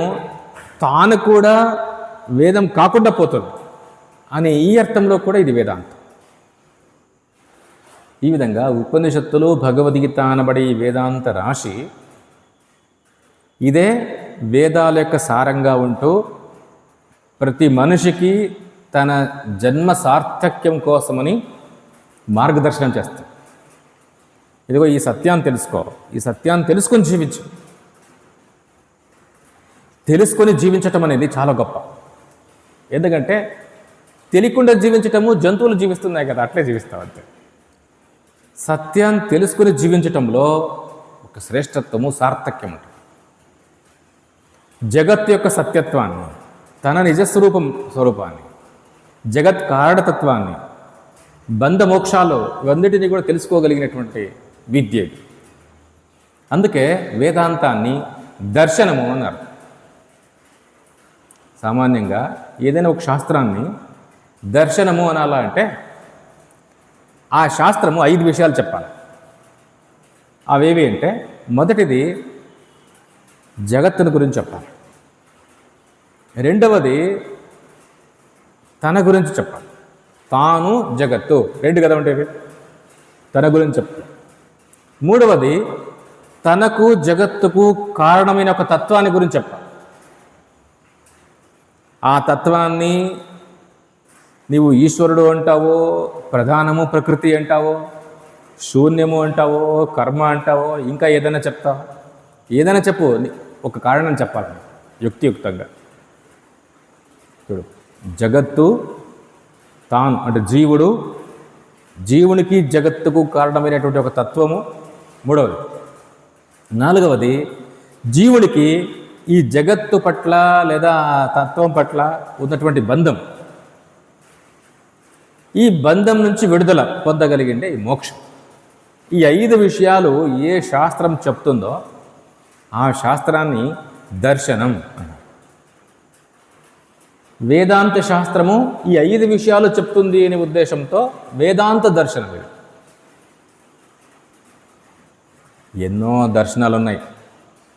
తాను కూడా వేదం కాకుండా పోతుంది అని ఈ అర్థంలో కూడా ఇది వేదాంతం. ఈ విధంగా ఉపనిషత్తులు భగవద్గీత అనబడి వేదాంత రాశి ఇదే వేదాల యొక్క సారంగా ఉంటూ ప్రతి మనిషికి తన జన్మ సార్థక్యం కోసమని మార్గదర్శనం చేస్తాడు. ఇదిగో ఈ సత్యాన్ని తెలుసుకో, ఈ సత్యాన్ని తెలుసుకొని జీవించు. తెలుసుకొని జీవించటం అనేది చాలా గొప్ప. ఎందుకంటే తెలియకుండా జీవించటము జంతువులు జీవిస్తున్నాయి కదా, అట్లే జీవిస్తావు అంతే. సత్యాన్ని తెలుసుకొని జీవించటంలో ఒక శ్రేష్టత్వము, సార్థక్యం ఉంటుంది. జగత్ యొక్క సత్యత్వాన్ని, తన స్వరూపాన్ని, జగత్ కారణతత్వాన్ని, బంధ మోక్షాలు ఇవన్నిటినీ కూడా తెలుసుకోగలిగినటువంటి విద్య. అందుకే వేదాంతాన్ని దర్శనము అన్నారు. సామాన్యంగా ఏదైనా ఒక శాస్త్రాన్ని దర్శనము అనాలా అంటే ఆ శాస్త్రము 5 విషయాలు చెప్పాలి. అవేవి అంటే మొదటిది జగత్తుని గురించి చెప్పాలి, రెండవది తన గురించి చెప్పాలి. తాను జగత్తు 2 కదా ఉండేవి, తన గురించి చెప్పాలి. మూడవది తనకు జగత్తుకు కారణమైన ఒక తత్వాన్ని గురించి చెప్పాలి. ఆ తత్వాన్ని నీవు ఈశ్వరుడు అంటావో, ప్రధానము ప్రకృతి అంటావో, శూన్యము అంటావో, కర్మ అంటావో, ఇంకా ఏదైనా చెప్తావో, ఏదైనా చెప్పు, ఒక కారణం చెప్పాలి యుక్తియుక్తంగా. చూడు, జగత్తు తాను అంటే జీవుడు, జీవునికి జగత్తుకు కారణమైనటువంటి ఒక తత్వము మూడవది. నాలుగవది జీవుడికి ఈ జగత్తు పట్ల లేదా తత్వం పట్ల ఉన్నటువంటి బంధం. ఈ బంధం నుంచి విడుదల పొందగలిగిండే ఈ మోక్షం. ఈ 5 విషయాలు ఏ శాస్త్రం చెప్తుందో ఆ శాస్త్రాన్ని దర్శనం అన్నారు. వేదాంత శాస్త్రము ఈ 5 విషయాలు చెప్తుంది అనే ఉద్దేశంతో వేదాంత దర్శనం ఇది. ఎన్నో దర్శనాలు ఉన్నాయి.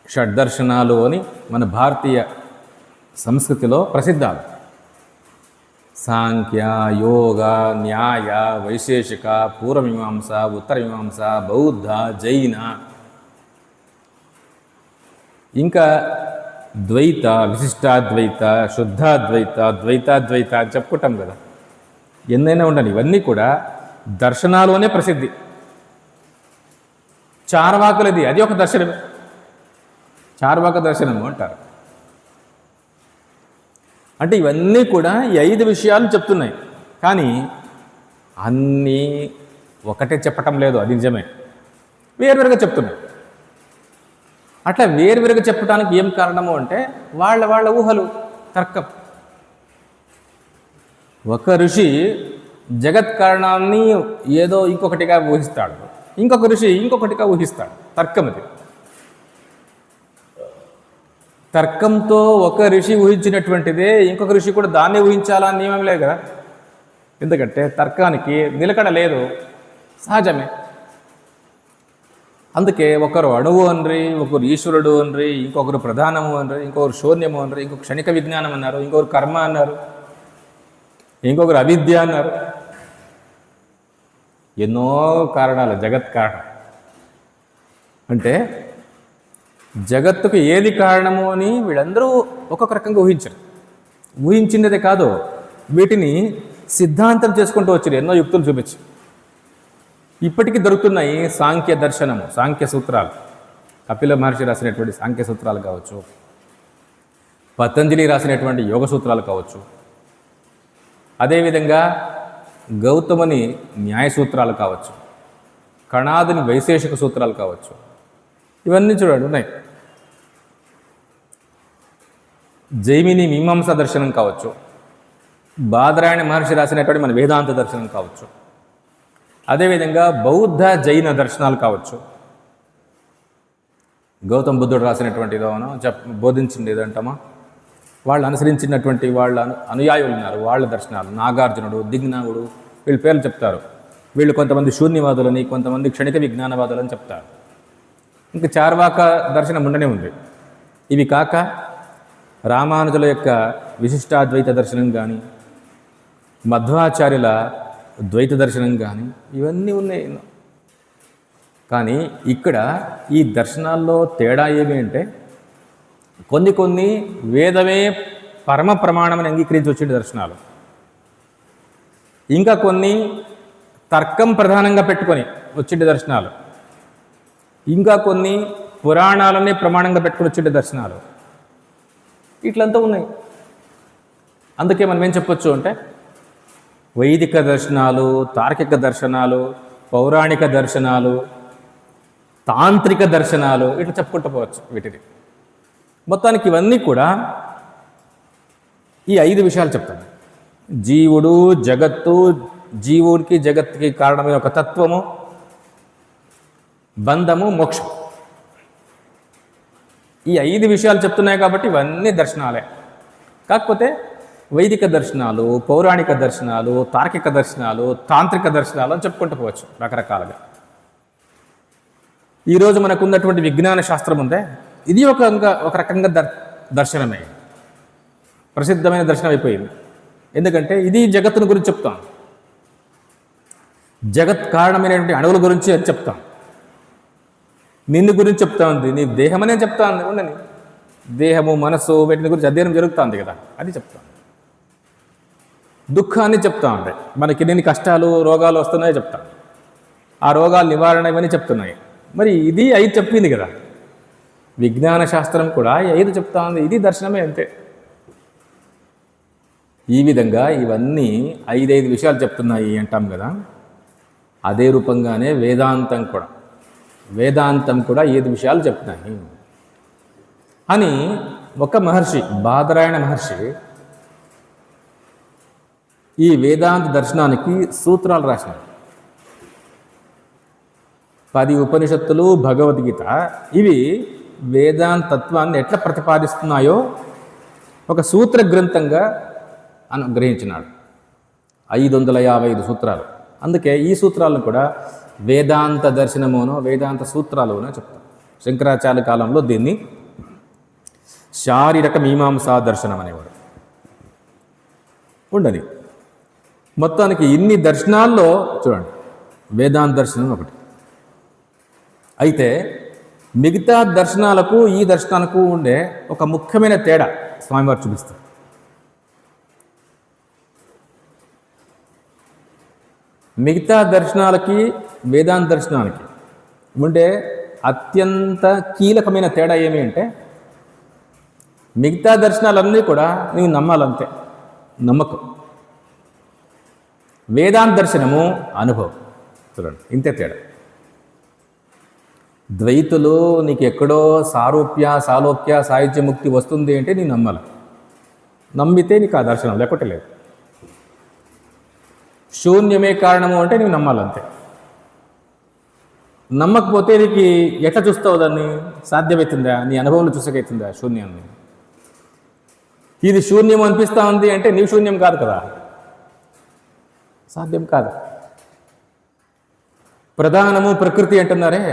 షడ్దర్శనాలు అని మన భారతీయ సంస్కృతిలో ప్రసిద్ధాలు. సాంఖ్య, యోగ, న్యాయ, వైశేషిక, పూర్వమీమాంస, ఉత్తరమీమాంస, బౌద్ధ, జైన, ఇంకా ద్వైత, విశిష్టాద్వైత, శుద్ధాద్వైత, ద్వైతాద్వైత అని చెప్పుకుంటాం కదా. ఎన్నైనా ఉండని ఇవన్నీ కూడా దర్శనాలోనే ప్రసిద్ధి. చార్వాకులది అది ఒక దర్శనమే, చార్వాక దర్శనము అంటారు. అంటే ఇవన్నీ కూడా ఈ 5 విషయాలు చెప్తున్నాయి. కానీ అన్నీ ఒకటే చెప్పటం లేదు, అది నిజమే, వేరువేరుగా చెప్తున్నాయి. అట్లా వేరువేరుగా చెప్పడానికి ఏం కారణము అంటే వాళ్ళ ఊహలు, తర్కం. ఒక ఋషి జగత్ కారణాన్ని ఏదో ఇంకొకటిగా ఊహిస్తాడు, ఇంకొక ఋషి ఇంకొకటిగా ఊహిస్తాడు. తర్కం అది. తర్కంతో ఒక ఋషి ఊహించినటువంటిదే ఇంకొక ఋషి కూడా దాన్నే ఊహించాలని నియమం లేదు కదా. ఎందుకంటే తర్కానికి నిలకడ లేదు, సహజమే. అందుకే ఒకరు అణువు అనరి, ఒకరు ఈశ్వరుడు అనరి, ఇంకొకరు ప్రధానము అనరి, ఇంకొకరు శూన్యము అనరి, ఇంకొక క్షణిక విజ్ఞానం అన్నారు, ఇంకొకరు కర్మ అన్నారు, ఇంకొకరు అవిద్య అన్నారు. ఎన్నో కారణాలు, జగత్ కారణం. అంటే జగత్తుకు ఏది కారణము అని వీళ్ళందరూ ఒక్కొక్క రకంగా ఊహించరు. ఊహించినదే కాదు, వీటిని సిద్ధాంతం చేసుకుంటూ వచ్చారు ఎన్నో యుక్తులు చూపించి. ఇప్పటికీ దొరుకుతున్నాయి సాంఖ్య దర్శనము, సాంఖ్య సూత్రాలు. కపిల మహర్షి రాసినటువంటి సాంఖ్య సూత్రాలు కావచ్చు, పతంజలి రాసినటువంటి యోగ సూత్రాలు కావచ్చు, అదేవిధంగా గౌతముని న్యాయ సూత్రాలు కావచ్చు, కణాదుని వైశేషిక సూత్రాలు కావచ్చు. ఇవన్నీ చూడండి ఉన్నాయి. జైమిని మీమాంస దర్శనం కావచ్చు, బాదరాయణ మహర్షి రాసినటువంటి మన వేదాంత దర్శనం కావచ్చు, అదేవిధంగా బౌద్ధ జైన దర్శనాలు కావచ్చు. గౌతమ బుద్ధుడు రాసినటువంటి ఏదోనో బోధించింది ఏదంటామా, వాళ్ళు అనుసరించినటువంటి వాళ్ళ అనుయాయులు ఉన్నారు, వాళ్ళ దర్శనాలు. నాగార్జునుడు, దిగ్నాగుడు, వీళ్ళ పేర్లు చెప్తారు. వీళ్ళు కొంతమంది శూన్యవాదులని, కొంతమంది క్షణిక విజ్ఞానవాదులని చెప్తారు. ఇంకా చార్వాక దర్శనం ఉండనే ఉంది. ఇవి కాక రామానుజుల యొక్క విశిష్టాద్వైత దర్శనం కానీ, మధ్వాచార్యుల ద్వైత దర్శనం కానీ, ఇవన్నీ ఉన్నాయి. కానీ ఇక్కడ ఈ దర్శనాల్లో తేడా ఏమి అంటే, కొన్ని వేదమే పరమ ప్రమాణమని అంగీకరించి వచ్చే దర్శనాలు, ఇంకా కొన్ని తర్కం ప్రధానంగా పెట్టుకొని వచ్చే దర్శనాలు, ఇంకా కొన్ని పురాణాలనే ప్రమాణంగా పెట్టుకుని వచ్చే దర్శనాలు, ఇట్లంతా ఉన్నాయి. అందుకే మనం ఏం చెప్పొచ్చు అంటే వైదిక దర్శనాలు, తార్కిక దర్శనాలు, పౌరాణిక దర్శనాలు, తాంత్రిక దర్శనాలు, ఇట్లా చెప్పుకుంటూ పోవచ్చు. వీటిని మొత్తానికి ఇవన్నీ కూడా ఈ 5 విషయాలు చెప్తాను. జీవుడు, జగత్తు, జీవుడికి జగత్తుకి కారణమైన ఒక తత్వము, బంధము, మోక్షం. ఈ 5 విషయాలు చెప్తున్నాయి కాబట్టి ఇవన్నీ దర్శనాలే. కాకపోతే వైదిక దర్శనాలు, పౌరాణిక దర్శనాలు, తార్కిక దర్శనాలు, తాంత్రిక దర్శనాలు అని చెప్పుకుంటూ పోవచ్చు రకరకాలుగా. ఈరోజు మనకు ఉన్నటువంటి విజ్ఞాన శాస్త్రం ఉందే, ఇది ఒక రకంగా దర్శనమే, ప్రసిద్ధమైన దర్శనం అయిపోయింది. ఎందుకంటే ఇది జగత్తుని గురించి చెప్తాం, జగత్ కారణమైనటువంటి అణువుల గురించి అది చెప్తాం, నిన్ను గురించి చెప్తా ఉంది, నీ దేహమనే చెప్తా ఉంది. ఉండని దేహము, మనస్సు, వీటిని గురించి అధ్యయనం జరుగుతుంది కదా, అది చెప్తాను. దుఃఖాన్ని చెప్తా ఉంటాయి, మనకి ఎన్ని కష్టాలు, రోగాలు వస్తున్నాయో చెప్తాను, ఆ రోగాలు నివారణ ఇవన్నీ చెప్తున్నాయి. మరి ఇది 5 చెప్పింది కదా. విజ్ఞాన శాస్త్రం కూడా 5 చెప్తా ఉంది, ఇది దర్శనమే అంతే. ఈ విధంగా ఇవన్నీ 5 విషయాలు చెప్తున్నాయి అంటాం కదా. అదే రూపంగానే వేదాంతం కూడా 5 విషయాలు చెప్తున్నాయి అని ఒక మహర్షి, బాదరాయణ మహర్షి, ఈ వేదాంత దర్శనానికి సూత్రాలు రాసినారు. 10 ఉపనిషత్తులు, భగవద్గీత, ఇవి వేదాంత తత్వాన్ని ఎట్లా ప్రతిపాదిస్తున్నాయో ఒక సూత్ర గ్రంథంగా అనుగ్రహించినాడు. 555 సూత్రాలు. అందుకే ఈ సూత్రాలను కూడా వేదాంత దర్శనమునో వేదాంత సూత్రాలునో చెప్తారు. శంకరాచార్య కాలంలో దీన్ని శారీరక మీమాంసా దర్శనం అనేవారు. ఉండని మొత్తానికి ఇన్ని దర్శనాల్లో చూడండి, వేదాంత దర్శనం ఒకటి. అయితే మిగతా దర్శనాలకు ఈ దర్శనాలకు ఉండే ఒక ముఖ్యమైన తేడా స్వామివారు చూపిస్తారు. మిగతా దర్శనాలకి వేదాంత దర్శనానికి ఉండే అత్యంత కీలకమైన తేడా ఏమి అంటే, మిగతా దర్శనాలన్నీ కూడా నీవు నమ్మాలంతే, నమ్మకం. వేదాంత దర్శనము అనుభవం. చూడండి, ఇంతే తేడా. ద్వైతులు నీకు ఎక్కడో సారూప్య, సాలోక్య, సాహిత్యముక్తి వస్తుంది అంటే నీ నమ్మాలి. నమ్మితే నీకు ఆ దర్శనం, లేకపోతే లేదు. శూన్యమే కారణము అంటే నీవు నమ్మాలంతే. నమ్మకపోతే నీకు ఎట్లా చూస్తావు దాన్ని? సాధ్యమవుతుందా? నీ అనుభవంలో చూసకవుతుందా శూన్యాన్ని? ఇది శూన్యం అనిపిస్తూ ఉంది అంటే నీవు శూన్యం కాదు కదా, సాధ్యం కాదు. ప్రధానము ప్రకృతి అంటున్నారే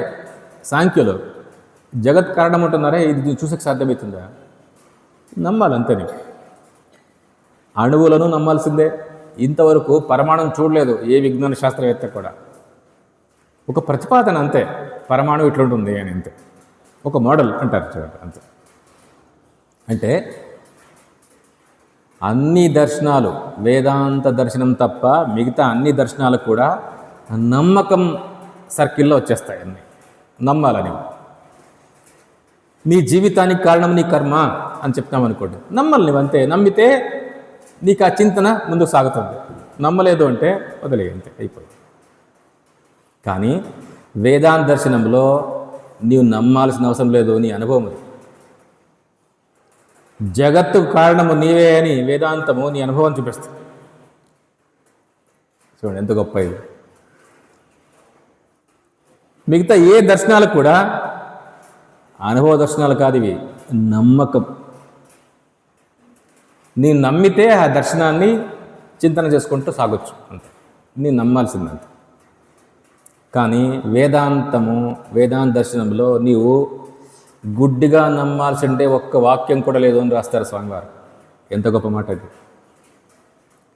సాంఖ్యులు, జగత్ కారణం అంటున్నారే, ఇది చూసక సాధ్యమవుతుందా? నమ్మాలంతే. నీకు అణువులను నమ్మాల్సిందే. ఇంతవరకు పరమాణువు చూడలేదు ఏ విజ్ఞాన శాస్త్రవేత్త కూడా. ఒక ప్రతిపాదన అంతే, పరమాణువు ఇట్లుంటుంది అని, అంతే. ఒక మోడల్ అంటారు చూడండి, అంతే. అంటే అన్ని దర్శనాలు వేదాంత దర్శనం తప్ప మిగతా అన్ని దర్శనాలు కూడా నమ్మకం సర్కిల్లో వచ్చేస్తాయి. అన్నీ నమ్మాలని. నీ జీవితానికి కారణం నీ కర్మ అని చెప్తామనుకోండి, నమ్మాలి నువ్వు అంతే. నమ్మితే నీకు ఆ చింతన ముందుకు సాగుతుంది. నమ్మలేదు అంటే వదిలే, అంతే, అయిపోయింది. కానీ వేదాంత దర్శనంలో నీవు నమ్మాల్సిన అవసరం లేదు, నీ అనుభవం. జగత్తు కారణము నీవే అని వేదాంతము నీ అనుభవం చూపిస్తుంది. చూడండి ఎంత గొప్ప ఇది. మిగతా ఏ దర్శనాలు కూడా అనుభవ దర్శనాలు కాదు, ఇవి నమ్మకం. నీ నమ్మితే ఆ దర్శనాన్ని చింతన చేసుకుంటూ సాగొచ్చు, అంతే. నీ నమ్మాల్సిందంతే. కానీ వేదాంత దర్శనంలో నీవు గుడ్డిగా నమ్మాల్సిందే ఒక్క వాక్యం కూడా లేదు అని రాస్తారు స్వామివారు. ఎంత గొప్ప మాట ఇది.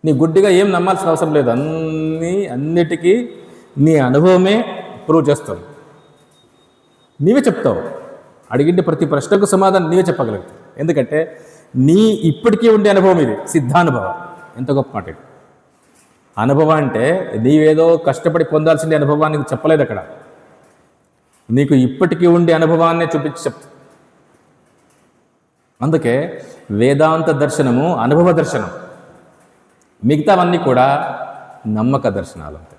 నీ గుడ్డిగా ఏం నమ్మాల్సిన అవసరం లేదు. అన్నిటికీ నీ అనుభవమే ప్రూవ్ చేస్తావు. నీవే చెప్తావు. అడిగిండే ప్రతి ప్రశ్నకు సమాధానం నీవే చెప్పగలుగుతావు. ఎందుకంటే నీ ఇప్పటికీ ఉండే అనుభవం ఇది, సిద్ధానుభవం. ఎంత గొప్ప మాట ఇది. అనుభవం అంటే నీవేదో కష్టపడి పొందాల్సిన అనుభవానికి చెప్పలేదు అక్కడ. నీకు ఇప్పటికీ ఉండే అనుభవాన్నే చూపించి చెప్తా. అందుకే వేదాంత దర్శనము అనుభవ దర్శనం, మిగతావన్నీ కూడా నమ్మక దర్శనాలు. అంతే.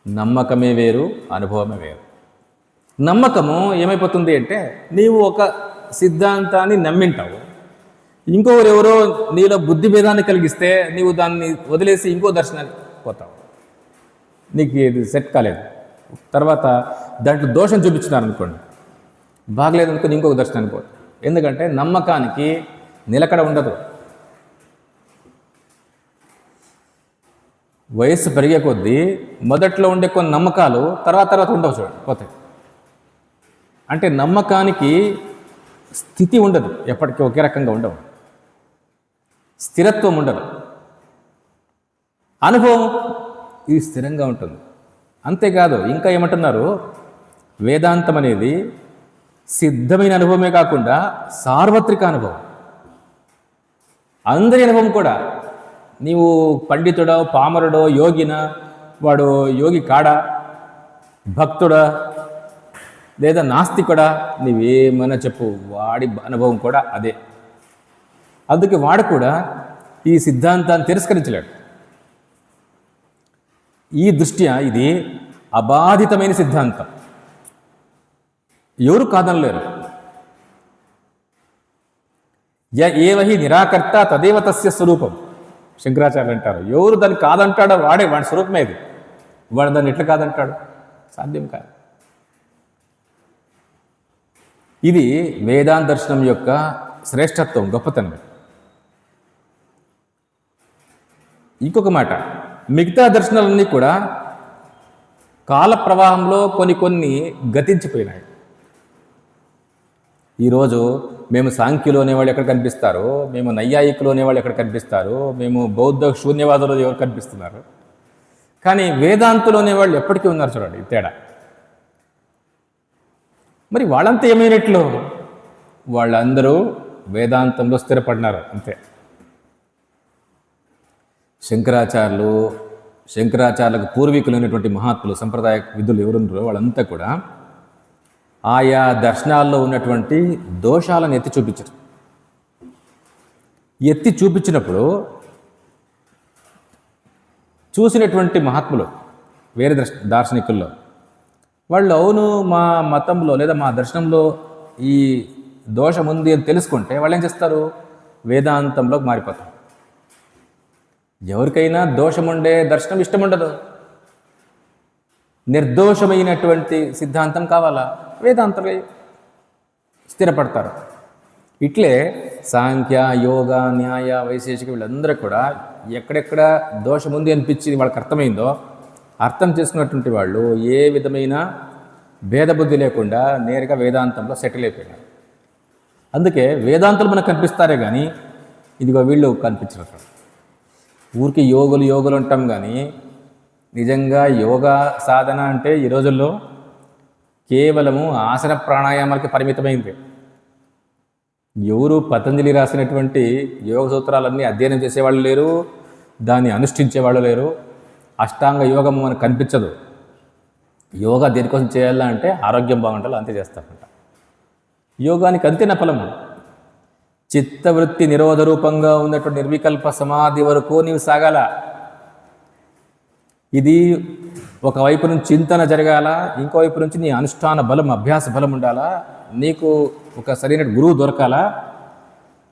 నమ్మకమే వేరు, అనుభవమే వేరు. నమ్మకము ఏమైపోతుంది అంటే, నీవు ఒక సిద్ధాంతాన్ని నమ్మింటావు, ఇంకొకరు ఎవరో నీలో బుద్ధి భేదాన్ని కలిగిస్తే నీవు దాన్ని వదిలేసి ఇంకో దర్శనానికి పోతావు. నీకు ఇది సెట్ కాలేదు. తర్వాత దాంట్లో దోషం చూపించినారు అనుకోండి, బాగలేదు అనుకుని ఇంకొక దర్శనానికి పోతావు. ఎందుకంటే నమ్మకానికి నిలకడ ఉండదు. వయస్సు పెరిగే కొద్దీ మొదట్లో ఉండే కొన్ని నమ్మకాలు తర్వాత ఉండవు, చూడండి, పోతాయి. అంటే నమ్మకానికి స్థితి ఉండదు, ఎప్పటికీ ఒకే రకంగా ఉండవు, స్థిరత్వం ఉండదు. అనుభవం ఇది స్థిరంగా ఉంటుంది. అంతేకాదు, ఇంకా ఏమంటున్నారు, వేదాంతం అనేది సిద్ధమైన అనుభవమే కాకుండా సార్వత్రిక అనుభవం. అందరి అనుభవం కూడా. నీవు పండితుడో, పామరుడో, యోగిన, వాడు యోగి కాడా, భక్తుడా, లేదా నాస్తికుడా, నీవేమైనా చెప్పు, వాడి అనుభవం కూడా అదే. అందుకే వాడు కూడా ఈ సిద్ధాంతాన్ని తిరస్కరించలేడు. ఈ దృష్ట్యా ఇది అబాధితమైన సిద్ధాంతం, ఎవరు కాదనలేరు. ఏవహి నిరాకర్త తదేవ తస్య స్వరూపం. శంకరాచార్యులు అంటారు. ఎవరు దాన్ని కాదంటాడో వాడి స్వరూపమే ఇది. వాడు దాన్ని ఎట్లా కాదంటాడు? సాధ్యం కాదు. ఇది వేదాంత దర్శనం యొక్క శ్రేష్టత్వం, గొప్పతనం. ఇంకొక మాట, మిగతా దర్శనాలన్నీ కూడా కాల ప్రవాహంలో కొన్ని గతించిపోయినాయి. ఈరోజు మేము సాంఖ్యులు అనేవాళ్ళు ఎక్కడ కనిపిస్తారు, మేము నైయాయికులు అనేవాళ్ళు ఎక్కడ కనిపిస్తారు, మేము బౌద్ధ శూన్యవాదులు ఎవరు కనిపిస్తున్నారు, కానీ వేదాంతులు అనేవాళ్ళు ఎప్పటికీ ఉన్నారు. చూడండి తేడా. మరి వాళ్ళంతా ఏమైనట్లు? వాళ్ళందరూ వేదాంతంలో స్థిరపడినారు అంతే. శంకరాచార్యులకు పూర్వీకులైనటువంటి మహాత్ములు, సంప్రదాయ విధులు ఎవరున్నారో వాళ్ళంతా కూడా ఆయా దర్శనాల్లో ఉన్నటువంటి దోషాలను ఎత్తి చూపించారు. ఎత్తి చూపించినప్పుడు చూసినటువంటి మహాత్ములు వేరే దార్శనికుల్లో వాళ్ళు అవును మా మతంలో లేదా మా దర్శనంలో ఈ దోషం ఉంది అని తెలుసుకుంటే వాళ్ళు ఏం చేస్తారు? వేదాంతంలోకి మారిపోతారు. ఎవరికైనా దోషం ఉండే దర్శనం ఇష్టం ఉండదు. నిర్దోషమైనటువంటి సిద్ధాంతం కావాలా? వేదాంతమే స్థిరపడతారు. ఇట్లే సాంఖ్య, యోగ, న్యాయ, వైశేషిక వీళ్ళందరూ కూడా ఎక్కడెక్కడ దోషం ఉంది అనిపించింది వాళ్ళకి అర్థమైందో అర్థం చేసుకున్నటువంటి వాళ్ళు ఏ విధమైన భేదబుద్ధి లేకుండా నేరుగా వేదాంతంలో సెటిల్ అయిపోయినారు. అందుకే వేదాంతులు మనకు కనిపిస్తారే కానీ ఇదిగో వీళ్ళు కనిపించరు. ఊరికి యోగులు అంటాం కానీ నిజంగా యోగా సాధన అంటే ఈ రోజుల్లో కేవలము ఆసన ప్రాణాయామాలకి పరిమితమైంది. ఎవరు పతంజలి రాసినటువంటి యోగ సూత్రాలన్నీ అధ్యయనం చేసేవాళ్ళు లేరు, దాన్ని అనుష్ఠించేవాళ్ళు లేరు. అష్టాంగ యోగం మనకు కనిపించదు. యోగా దేనికోసం చేయాలా అంటే ఆరోగ్యం బాగుంటాలో అంతే చేస్తారంట. యోగానికి అంతేన ఫలము. చిత్తవృత్తి నిరోధ రూపంగా ఉన్నటువంటి నిర్వికల్ప సమాధి వరకు నీవు సాగాల. ఇది ఒకవైపు నుంచి చింతన జరగాల, ఇంకోవైపు నుంచి నీ అనుష్ఠాన బలం, అభ్యాస బలం ఉండాలా, నీకు ఒక సరైన గురువు దొరకాలా,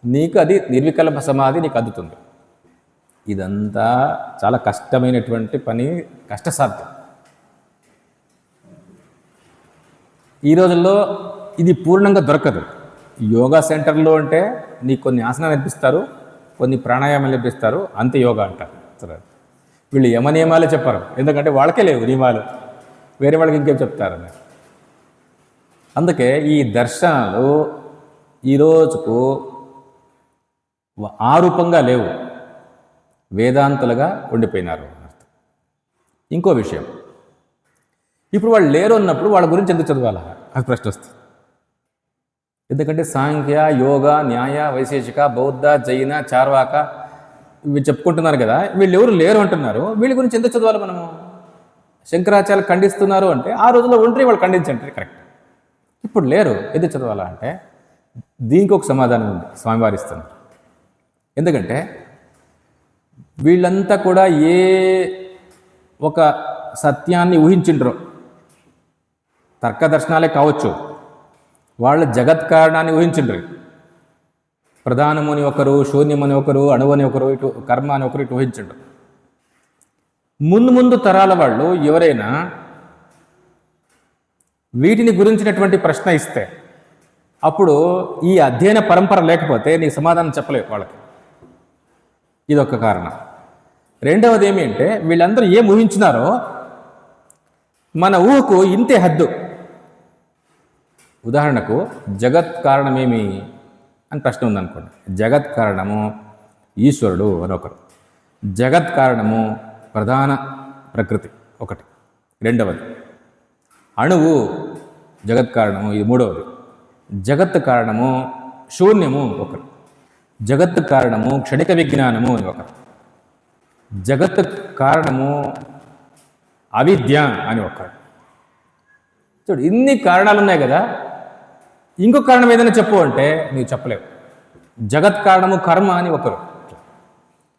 నీకు అది నిర్వికల్ప సమాధి నీకు అందుతుంది. ఇదంతా చాలా కష్టమైనటువంటి పని, కష్టసాధ్యం. ఈ రోజుల్లో ఇది పూర్ణంగా దొరకదు. యోగా సెంటర్లో అంటే నీకు కొన్ని ఆసనాలు నేర్పిస్తారు, కొన్ని ప్రాణాయామాలు నేర్పిస్తారు, అంతే యోగా అంటారు. సరే, వీళ్ళు యమ నియమాలే చెప్పరు, ఎందుకంటే వాళ్ళకే లేవు నియమాలు, వేరే వాళ్ళకి ఇంకేం చెప్తారని. అందుకే ఈ దర్శనాలు ఈరోజుకు ఆ రూపంగా లేవు, వేదాంతులుగా ఉండిపోయినారు. ఇంకో విషయం, ఇప్పుడు వాళ్ళు లేరు అన్నప్పుడు వాళ్ళ గురించి ఎందుకు చదవాలా అది ప్రశ్న వస్తుంది. ఎందుకంటే సాంఖ్య, యోగ, న్యాయ, వైశేషిక, బౌద్ధ, జైన, చార్వాక ఇవి చెప్పుకుంటున్నారు కదా, వీళ్ళు ఎవరు లేరు అంటున్నారు, వీళ్ళ గురించి ఎందుకు చదవాలి మనము? శంకరాచార్యులు ఖండిస్తున్నారు అంటే ఆ రోజుల్లో ఒంటరి వాళ్ళు ఖండించండి, కరెక్ట్. ఇప్పుడు లేరు, ఎందుకు చదవాలా అంటే దీనికి ఒక సమాధానం ఉంది, స్వామివారు ఇస్తున్నారు. ఎందుకంటే వీళ్ళంతా కూడా ఏ ఒక సత్యాన్ని ఊహించిండ్రో, తర్క దర్శనాలే కావచ్చు, వాళ్ళు జగత్ కారణాన్ని ఊహించిండ్రు. ప్రధానమని ఒకరు, శూన్యమని ఒకరు, అణువని ఒకరు, ఇటు కర్మ అని ఒకరు ఇటు ఊహించిండ్రు. ముందు తరాల వాళ్ళు ఎవరైనా వీటిని గురించినటువంటి ప్రశ్న ఇస్తే అప్పుడు ఈ అధ్యయన పరంపర లేకపోతే నీ సమాధానం చెప్పలేవు వాళ్ళకి. ఇదొక కారణం. రెండవది ఏమి అంటే వీళ్ళందరూ ఏం ఊహించినారో మన ఊహకు ఇంతే హద్దు. ఉదాహరణకు జగత్ కారణమేమి అని ప్రశ్న ఉందనుకోండి. జగత్ కారణము ఈశ్వరుడు అని ఒకరు, జగత్ కారణము ప్రధాన ప్రకృతి ఒకటి, రెండవది అణువు జగత్ కారణము, ఇది మూడవది. జగత్ కారణము శూన్యము ఒకరు, జగత్ కారణము క్షణిక విజ్ఞానము అని ఒకరు, జగత్ కారణము అవిద్య అని ఒకరు. చూడు, ఇన్ని కారణాలు ఉన్నాయి కదా, ఇంకొక కారణం ఏదైనా చెప్పు అంటే నీవు చెప్పలేవు. జగత్ కారణము కర్మ అని ఒకరు.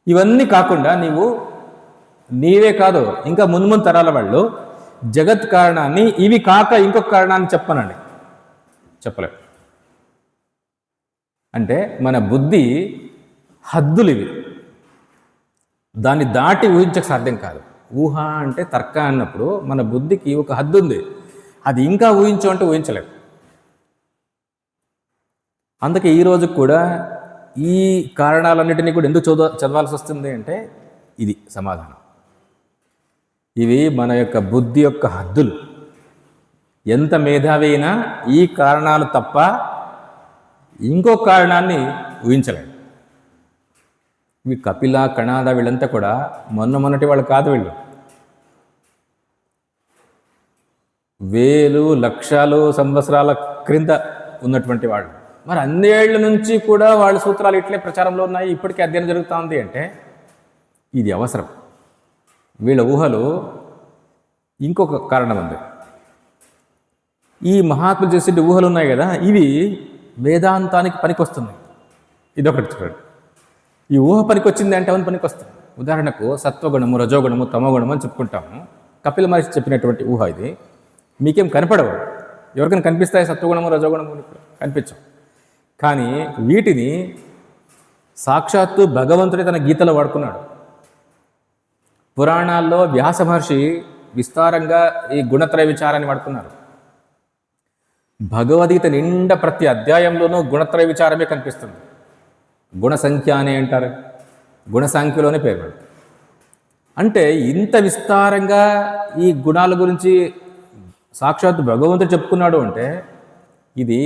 ఇవన్నీ కాకుండా నీవే కాదు ఇంకా ముందు తరాల వాళ్ళు జగత్ కారణాన్ని ఇవి కాక ఇంకొక కారణాన్ని చెప్పనండి, చెప్పలేవు. అంటే మన బుద్ధి హద్దులు ఇవి. దాన్ని దాటి ఊహించక సాధ్యం కాదు. ఊహ అంటే తర్క అన్నప్పుడు మన బుద్ధికి ఒక హద్దు ఉంది, అది ఇంకా ఊహించమంటే ఊహించలేదు. అందుకే ఈరోజు కూడా ఈ కారణాలన్నిటినీ కూడా ఎందుకు చదవాల్సి వస్తుంది అంటే ఇది సమాధానం. ఇవి మన యొక్క బుద్ధి యొక్క హద్దులు. ఎంత మేధావి అయినా ఈ కారణాలు తప్ప ఇంకో కారణాన్ని ఊహించలేదు. ఇవి కపిల, కణాద వీళ్ళంతా కూడా మొన్నటి వాళ్ళు కాదు. వీళ్ళు వేలు లక్షలు సంవత్సరాల క్రింద ఉన్నటువంటి వాళ్ళు. మరి అన్నేళ్ల నుంచి కూడా వాళ్ళ సూత్రాలు ఇట్లే ప్రచారంలో ఉన్నాయి, ఇప్పటికీ అధ్యయనం జరుగుతూ ఉంది అంటే ఇది అవసరం. వీళ్ళ ఊహలు ఇంకొక కారణం ఉంది. ఈ మహాత్ములు చేసే ఊహలు ఉన్నాయి కదా, ఇవి వేదాంతానికి పనికొస్తున్నాయి. ఇదొకటి చూడండి. ఈ ఊహ పనికొచ్చింది అంటే అవన్నీ పనికొస్తాయి. ఉదాహరణకు సత్వగుణము, రజోగుణము, తమోగుణము అని చెప్పుకుంటాము. కపిల మహర్షి చెప్పినటువంటి ఊహ ఇది. మీకేం కనపడవు, ఎవరికైనా కనిపిస్తాయి సత్వగుణము, రజోగుణము? కనిపించవు. కానీ వీటిని సాక్షాత్తు భగవంతుడే తన గీతలో వాడుకున్నాడు. పురాణాల్లో వ్యాస మహర్షి విస్తారంగా ఈ గుణత్రయ విచారాన్ని వాడుకున్నారు. భగవద్గీత నిండా ప్రతి అధ్యాయంలోనూ గుణత్రయ విచారమే కనిపిస్తుంది. గుణసంఖ్య అని అంటారు, గుణసంఖ్యలోనే పేరు పెడతారు. అంటే ఇంత విస్తారంగా ఈ గుణాల గురించి సాక్షాత్ భగవంతుడు చెప్పుకున్నాడు అంటే ఇది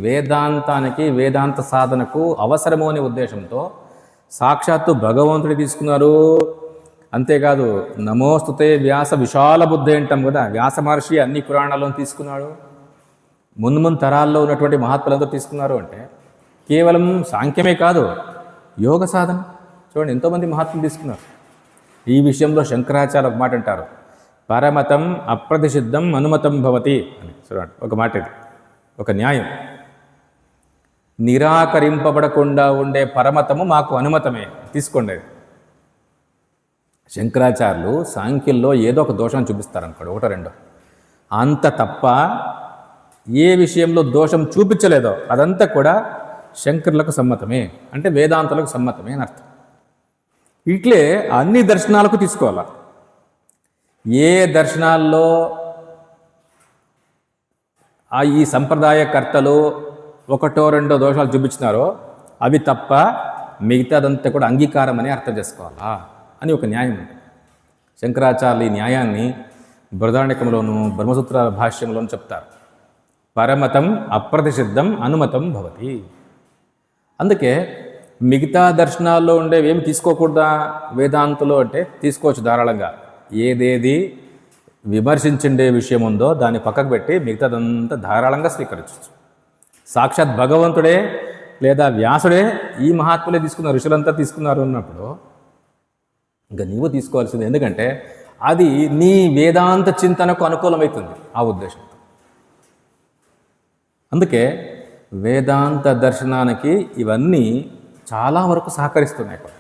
వేదాంతానికి, వేదాంత సాధనకు అవసరము అనే ఉద్దేశంతో సాక్షాత్తు భగవంతుడు తీసుకున్నారు. అంతేకాదు, నమోస్తుతే వ్యాస విశాల బుద్ధి అంటాం కదా, వ్యాస మహర్షి అన్ని పురాణాలను తీసుకున్నాడు. ముందు తరాల్లో ఉన్నటువంటి మహాత్ములందరూ తీసుకున్నారు అంటే కేవలం సాంఖ్యమే కాదు, యోగ సాధన చూడండి ఎంతోమంది మహాత్ములు తీసుకున్నారు. ఈ విషయంలో శంకరాచార్య ఒక మాట అంటారు, పరమతం అప్రతిషిద్ధం అనుమతం భవతి అని. చూడండి ఒక మాట, ఇది ఒక న్యాయం. నిరాకరింపబడకుండా ఉండే పరమతము మాకు అనుమతమే, తీసుకోండి. శంకరాచార్యులు సాంఖ్యంలో ఏదో ఒక దోషం చూపిస్తారనుకోండి, ఒకటో రెండో, అంత తప్ప ఏ విషయంలో దోషం చూపించలేదో అదంతా కూడా శంకరులకు సమ్మతమే, అంటే వేదాంతులకు సమ్మతమే అని అర్థం. ఇట్లే అన్ని దర్శనాలకు తీసుకోవాలి. ఏ దర్శనాల్లో ఈ సంప్రదాయకర్తలు ఒకటో రెండో దోషాలు చూపించినారో అవి తప్ప మిగతాదంతా కూడా అంగీకారం అని అర్థం చేసుకోవాలా అని ఒక న్యాయం ఉంది. శంకరాచార్యులు ఈ న్యాయాన్ని బృహదారణ్యకంలోను బ్రహ్మసూత్ర భాష్యంలోను చెప్తారు. పరమతం అప్రతిషిద్ధం అనుమతం భవతి. అందుకే మిగతా దర్శనాల్లో ఉండేవి ఏమి తీసుకోకూడదా వేదాంతులు అంటే తీసుకోవచ్చు ధారాళంగా. ఏదేది విమర్శించే విషయం ఉందో దాన్ని పక్కకు పెట్టి మిగతాదంతా ధారాళంగా స్వీకరించవచ్చు. సాక్షాత్ భగవంతుడే లేదా వ్యాసుడే ఈ మహాత్ములే తీసుకున్నారు, ఋషులంతా తీసుకున్నారు అన్నప్పుడు ఇంకా నీవు తీసుకోవాల్సింది. ఎందుకంటే అది నీ వేదాంత చింతనకు అనుకూలమవుతుంది ఆ ఉద్దేశంతో. అందుకే వేదాంత దర్శనానికి ఇవన్నీ చాలా వరకు సహకరిస్తున్నాయి కూడా.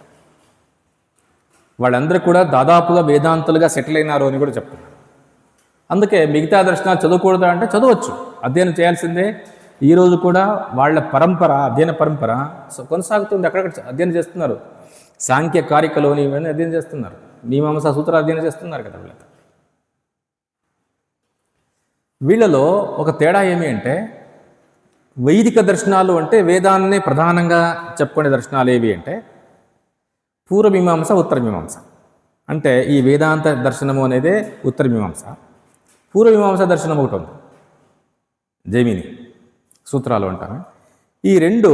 వాళ్ళందరూ కూడా దాదాపుగా వేదాంతులుగా సెటిల్ అయినారు అని కూడా చెప్తున్నారు. అందుకే మిగతా దర్శనాలు చదవకూడదా అంటే చదవచ్చు, అధ్యయనం చేయాల్సిందే. ఈరోజు కూడా వాళ్ళ పరంపర, అధ్యయన పరంపర కొనసాగుతుంది. అక్కడక్కడ అధ్యయనం చేస్తున్నారు. సాంఖ్య కారికలోని ఇవన్నీ అధ్యయనం చేస్తున్నారు, మీమాంసా సూత్రాలు అధ్యయనం చేస్తున్నారు కదా వీళ్ళతో. వీళ్ళలో ఒక తేడా ఏమి అంటే వైదిక దర్శనాలు అంటే వేదాన్నే ప్రధానంగా చెప్పుకునే దర్శనాలు ఏవి అంటే పూర్వమీమాంస, ఉత్తరమీమాంస. అంటే ఈ వేదాంత దర్శనము అనేదే ఉత్తరమీమాంస. పూర్వమీమాంస దర్శనం ఒకటి ఉంది, జైమిని సూత్రాలు అంటారు. ఈ రెండు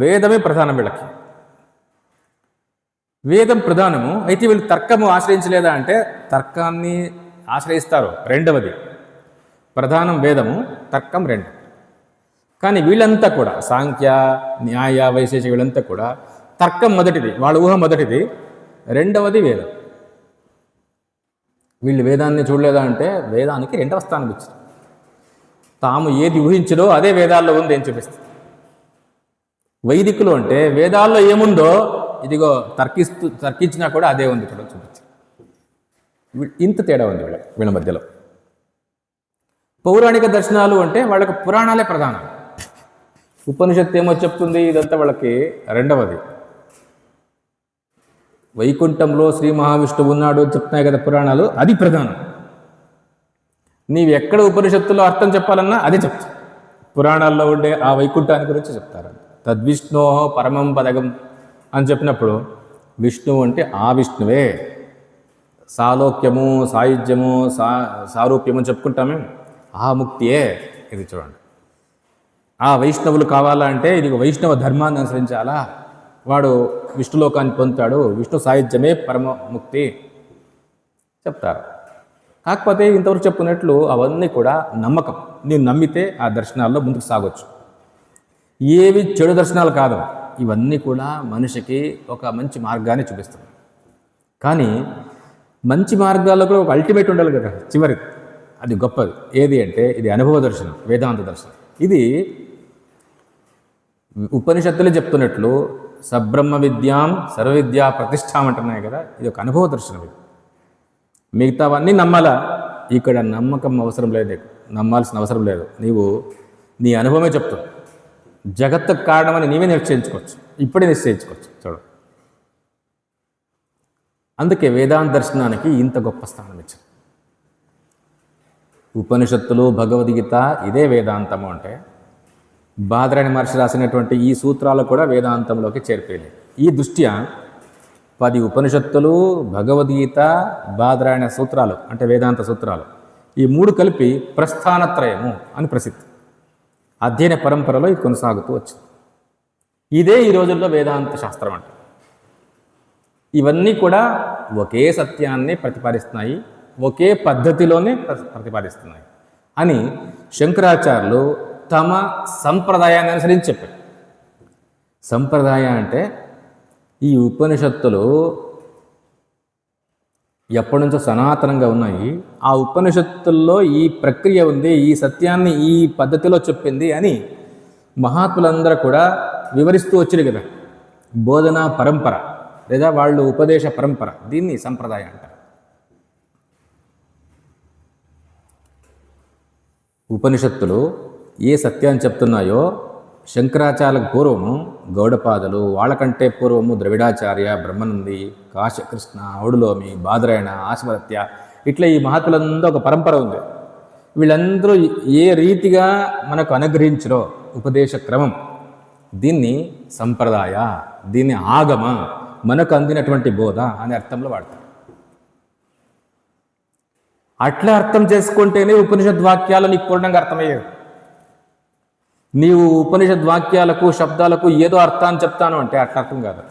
వేదమే ప్రధానం వీళ్ళకి. వేదం ప్రధానము అయితే వీళ్ళు తర్కము ఆశ్రయించలేదా అంటే తర్కాన్ని ఆశ్రయిస్తారు. రెండవది ప్రధానం వేదము, తర్కం రెండు. కానీ వీళ్ళంతా కూడా సాంఖ్య, న్యాయ, వైశేషిక వీళ్ళంతా కూడా తర్కం మొదటిది, వాళ్ళ ఊహ మొదటిది, రెండవది వేదం. వీళ్ళు వేదాన్ని చూడలేదా అంటే వేదానికి రెండవ స్థానం ఇచ్చారు. తాము ఏది ఊహించడో అదే వేదాల్లో ఉంది అని చూపిస్తుంది. వైదికులు అంటే వేదాల్లో ఏముందో ఇదిగో తర్కించినా కూడా అదే ఉంది కూడా చూపించారు. ఇంత తేడా ఉంది వీళ్ళ మధ్యలో. పౌరాణిక దర్శనాలు అంటే వాళ్ళకి పురాణాలే ప్రధానం. ఉపనిషత్తు ఏమో చెప్తుంది, ఇదంతా వాళ్ళకి రెండవది. వైకుంఠంలో శ్రీ మహావిష్ణువు ఉన్నాడు అని చెప్తున్నాయి కదా పురాణాలు, అది ప్రధానం. నీవు ఎక్కడ ఉపనిషత్తులో అర్థం చెప్పాలన్నా అదే చెప్తావు. పురాణాల్లో ఉండే ఆ వైకుంఠాన్ని గురించి చెప్తారు. తద్విష్ణో పరమం పదగం అని చెప్పినప్పుడు విష్ణువు అంటే ఆ విష్ణువే. సాలోక్యము, సాయుధ్యము, సారూప్యము అని చెప్పుకుంటామే, ఆ ముక్తియే ఇది. చూడండి, ఆ వైష్ణవులు కావాలంటే ఇది వైష్ణవ ధర్మాన్ని అనుసరించాలా, వాడు విష్ణులోకాన్ని పొందుతాడు, విష్ణు సాయుధ్యమే పరమ ముక్తి చెప్తారు. కాకపోతే ఇంతవరకు చెప్పుకున్నట్లు అవన్నీ కూడా నమ్మకం. నేను నమ్మితే ఆ దర్శనాల్లో ముందుకు సాగొచ్చు. ఏవి చెడు దర్శనాలు కాదు, ఇవన్నీ కూడా మనిషికి ఒక మంచి మార్గాన్ని చూపిస్తుంది. కానీ మంచి మార్గాల్లో కూడా ఒక అల్టిమేట్ ఉండాలి కదా, చివరిది. అది గొప్పది. ఏది అంటే ఇది అనుభవ దర్శనం, వేదాంత దర్శనం. ఇది ఉపనిషత్తులే చెప్తున్నట్లు సబ్రహ్మ విద్యాం సర్వవిద్యా ప్రతిష్టాం అంటున్నాయి కదా, ఇది ఒక అనుభవ దర్శనం. ఇది మిగతావన్నీ నమ్మాలా, ఇక్కడ నమ్మకం అవసరం లేదు, నమ్మాల్సిన అవసరం లేదు. నీవు నీ అనుభవమే చెప్తావు. జగత్తుకు కారణమని నీవే నిశ్చయించుకోవచ్చు, ఇప్పుడే నిశ్చయించుకోవచ్చు. చూడు, అందుకే వేదాంత దర్శనానికి ఇంత గొప్ప స్థానం ఇచ్చారు. ఉపనిషత్తులు, భగవద్గీత ఇదే వేదాంతము అంటే బాదరాయణ మహర్షి రాసినటువంటి ఈ సూత్రాలు కూడా వేదాంతంలోకి చేరిపోయాయి. ఈ దృష్ట్యా 10 ఉపనిషత్తులు, భగవద్గీత, బాదరాయణ సూత్రాలు అంటే వేదాంత సూత్రాలు, ఈ 3 కలిపి ప్రస్థానత్రయము అని ప్రసిద్ధి. అధ్యయన పరంపరలో ఇది కొనసాగుతూ వచ్చింది. ఇదే ఈ రోజుల్లో వేదాంత శాస్త్రం అంటే. ఇవన్నీ కూడా ఒకే సత్యాన్ని ప్రతిపాదిస్తున్నాయి, ఒకే పద్ధతిలోనే ప్రతిపాదిస్తున్నాయి అని శంకరాచార్యులు తమ సంప్రదాయాన్ని అనుసరించి చెప్పారు. సంప్రదాయం అంటే ఈ ఉపనిషత్తులు ఎప్పటి నుంచో సనాతనంగా ఉన్నాయి. ఆ ఉపనిషత్తుల్లో ఈ ప్రక్రియ ఉంది, ఈ సత్యాన్ని ఈ పద్ధతిలో చెప్పింది అని మహాత్ములందరూ కూడా వివరిస్తూ వచ్చారు కదా. బోధనా పరంపర లేదా వాళ్ళు ఉపదేశ పరంపర, దీన్ని సంప్రదాయం అంటారు. ఉపనిషత్తులు ఏ సత్యాన్ని చెప్తున్నాయో శంకరాచార్యులకు పూర్వము గౌడపాదులు, వాళ్ళకంటే పూర్వము ద్రవిడాచార్య, బ్రహ్మనంది, కాశకృష్ణ, ఔడులోమి, బాదరాయణ, ఆశమరత్య, ఇట్లా ఈ మహాత్ములందరూ ఒక పరంపర ఉంది. వీళ్ళందరూ ఏ రీతిగా మనకు అనుగ్రహించరో ఉపదేశ క్రమం, దీన్ని సంప్రదాయ, దీన్ని ఆగమ, మనకు అందినటువంటి బోధ అనే అర్థంలో వాడతారు. అట్లా అర్థం చేసుకుంటేనే ఉపనిషద్ వాక్యాలు నీకు పూర్ణంగా అర్థమయ్యేది. నీవు ఉపనిషద్ వాక్యాలకు, శబ్దాలకు ఏదో అర్థాన్ని చెప్తాను అంటే అట్లా అర్థం కాదు.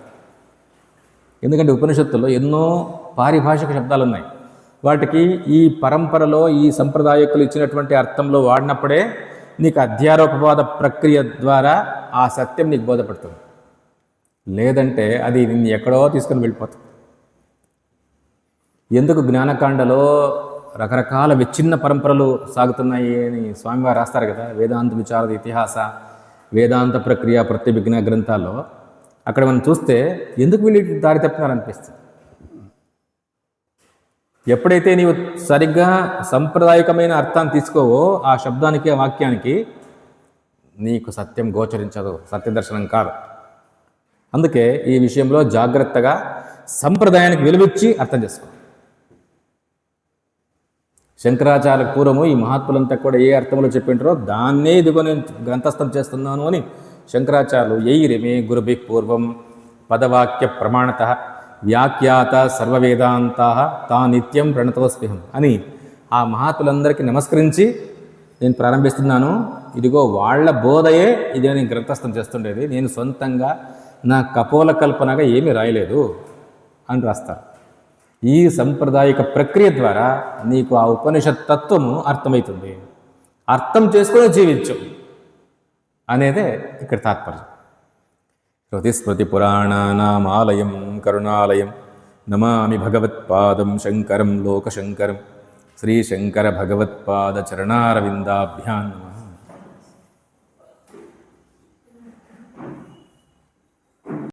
ఎందుకంటే ఉపనిషత్తుల్లో ఎన్నో పారిభాషిక శబ్దాలు ఉన్నాయి. వాటికి ఈ పరంపరలో ఈ సంప్రదాయకులు ఇచ్చినటువంటి అర్థంలో వాడినప్పుడే నీకు అధ్యారోపవాద ప్రక్రియ ద్వారా ఆ సత్యం నీకు బోధపడుతుంది. లేదంటే అది నిన్ను ఎక్కడో తీసుకుని వెళ్ళిపోతుంది. ఎందుకు జ్ఞానకాండలో రకరకాల విచ్ఛిన్న పరంపరలు సాగుతున్నాయి అని స్వామివారు రాస్తారు కదా. వేదాంత విచాರದ ఇతిహాస, వేదాంత ప్రక్రియ, ప్రత్యభిజ్ఞ గ్రంథాల్లో అక్కడ మనం చూస్తే ఎందుకు వీళ్ళు దారి తప్పినారనిపిస్తుంది. ఎప్పుడైతే నీవు సరిగ్గా సాంప్రదాయకమైన అర్థాన్ని తీసుకోవో ఆ శబ్దానికి, ఆ వాక్యానికి, నీకు సత్యం గోచరించదు, సత్యదర్శనం కాదు. అందుకే ఈ విషయంలో జాగ్రత్తగా సంప్రదాయానికి విలువిచ్చి అర్థం చేసుకో. శంకరాచార్య పూర్వము ఈ మహాత్ములంతా కూడా ఏ అర్థంలో చెప్పింటారో దాన్నే ఇదిగో నేను గ్రంథస్థం చేస్తున్నాను అని శంకరాచార్యులు యైరిమే గురుభి పూర్వం పదవాక్య ప్రమాణత వ్యాఖ్యాత సర్వవేదాంతా తా నిత్యం ప్రణతోస్మ్యహం అని ఆ మహాత్ములందరికీ నమస్కరించి నేను ప్రారంభిస్తున్నాను. ఇదిగో వాళ్ళ బోధయే ఇది నేను గ్రంథస్థం చేస్తుండేది, నేను సొంతంగా నా కపోల కల్పనగా ఏమీ రాయలేదు అని రాస్తారు. ఈ సాంప్రదాయిక ప్రక్రియ ద్వారా నీకు ఆ ఉపనిషత్ తత్వము అర్థమవుతుంది. అర్థం చేసుకుని జీవించు అనేదే ఇక్కడ తాత్పర్యం. శృతిస్మృతి పురాణానామాలయం కరుణాలయం నమామి భగవత్పాదం శంకరం లోకశంకరం శ్రీశంకర భగవత్పాద చరణారవిందాభ్యాం నమః.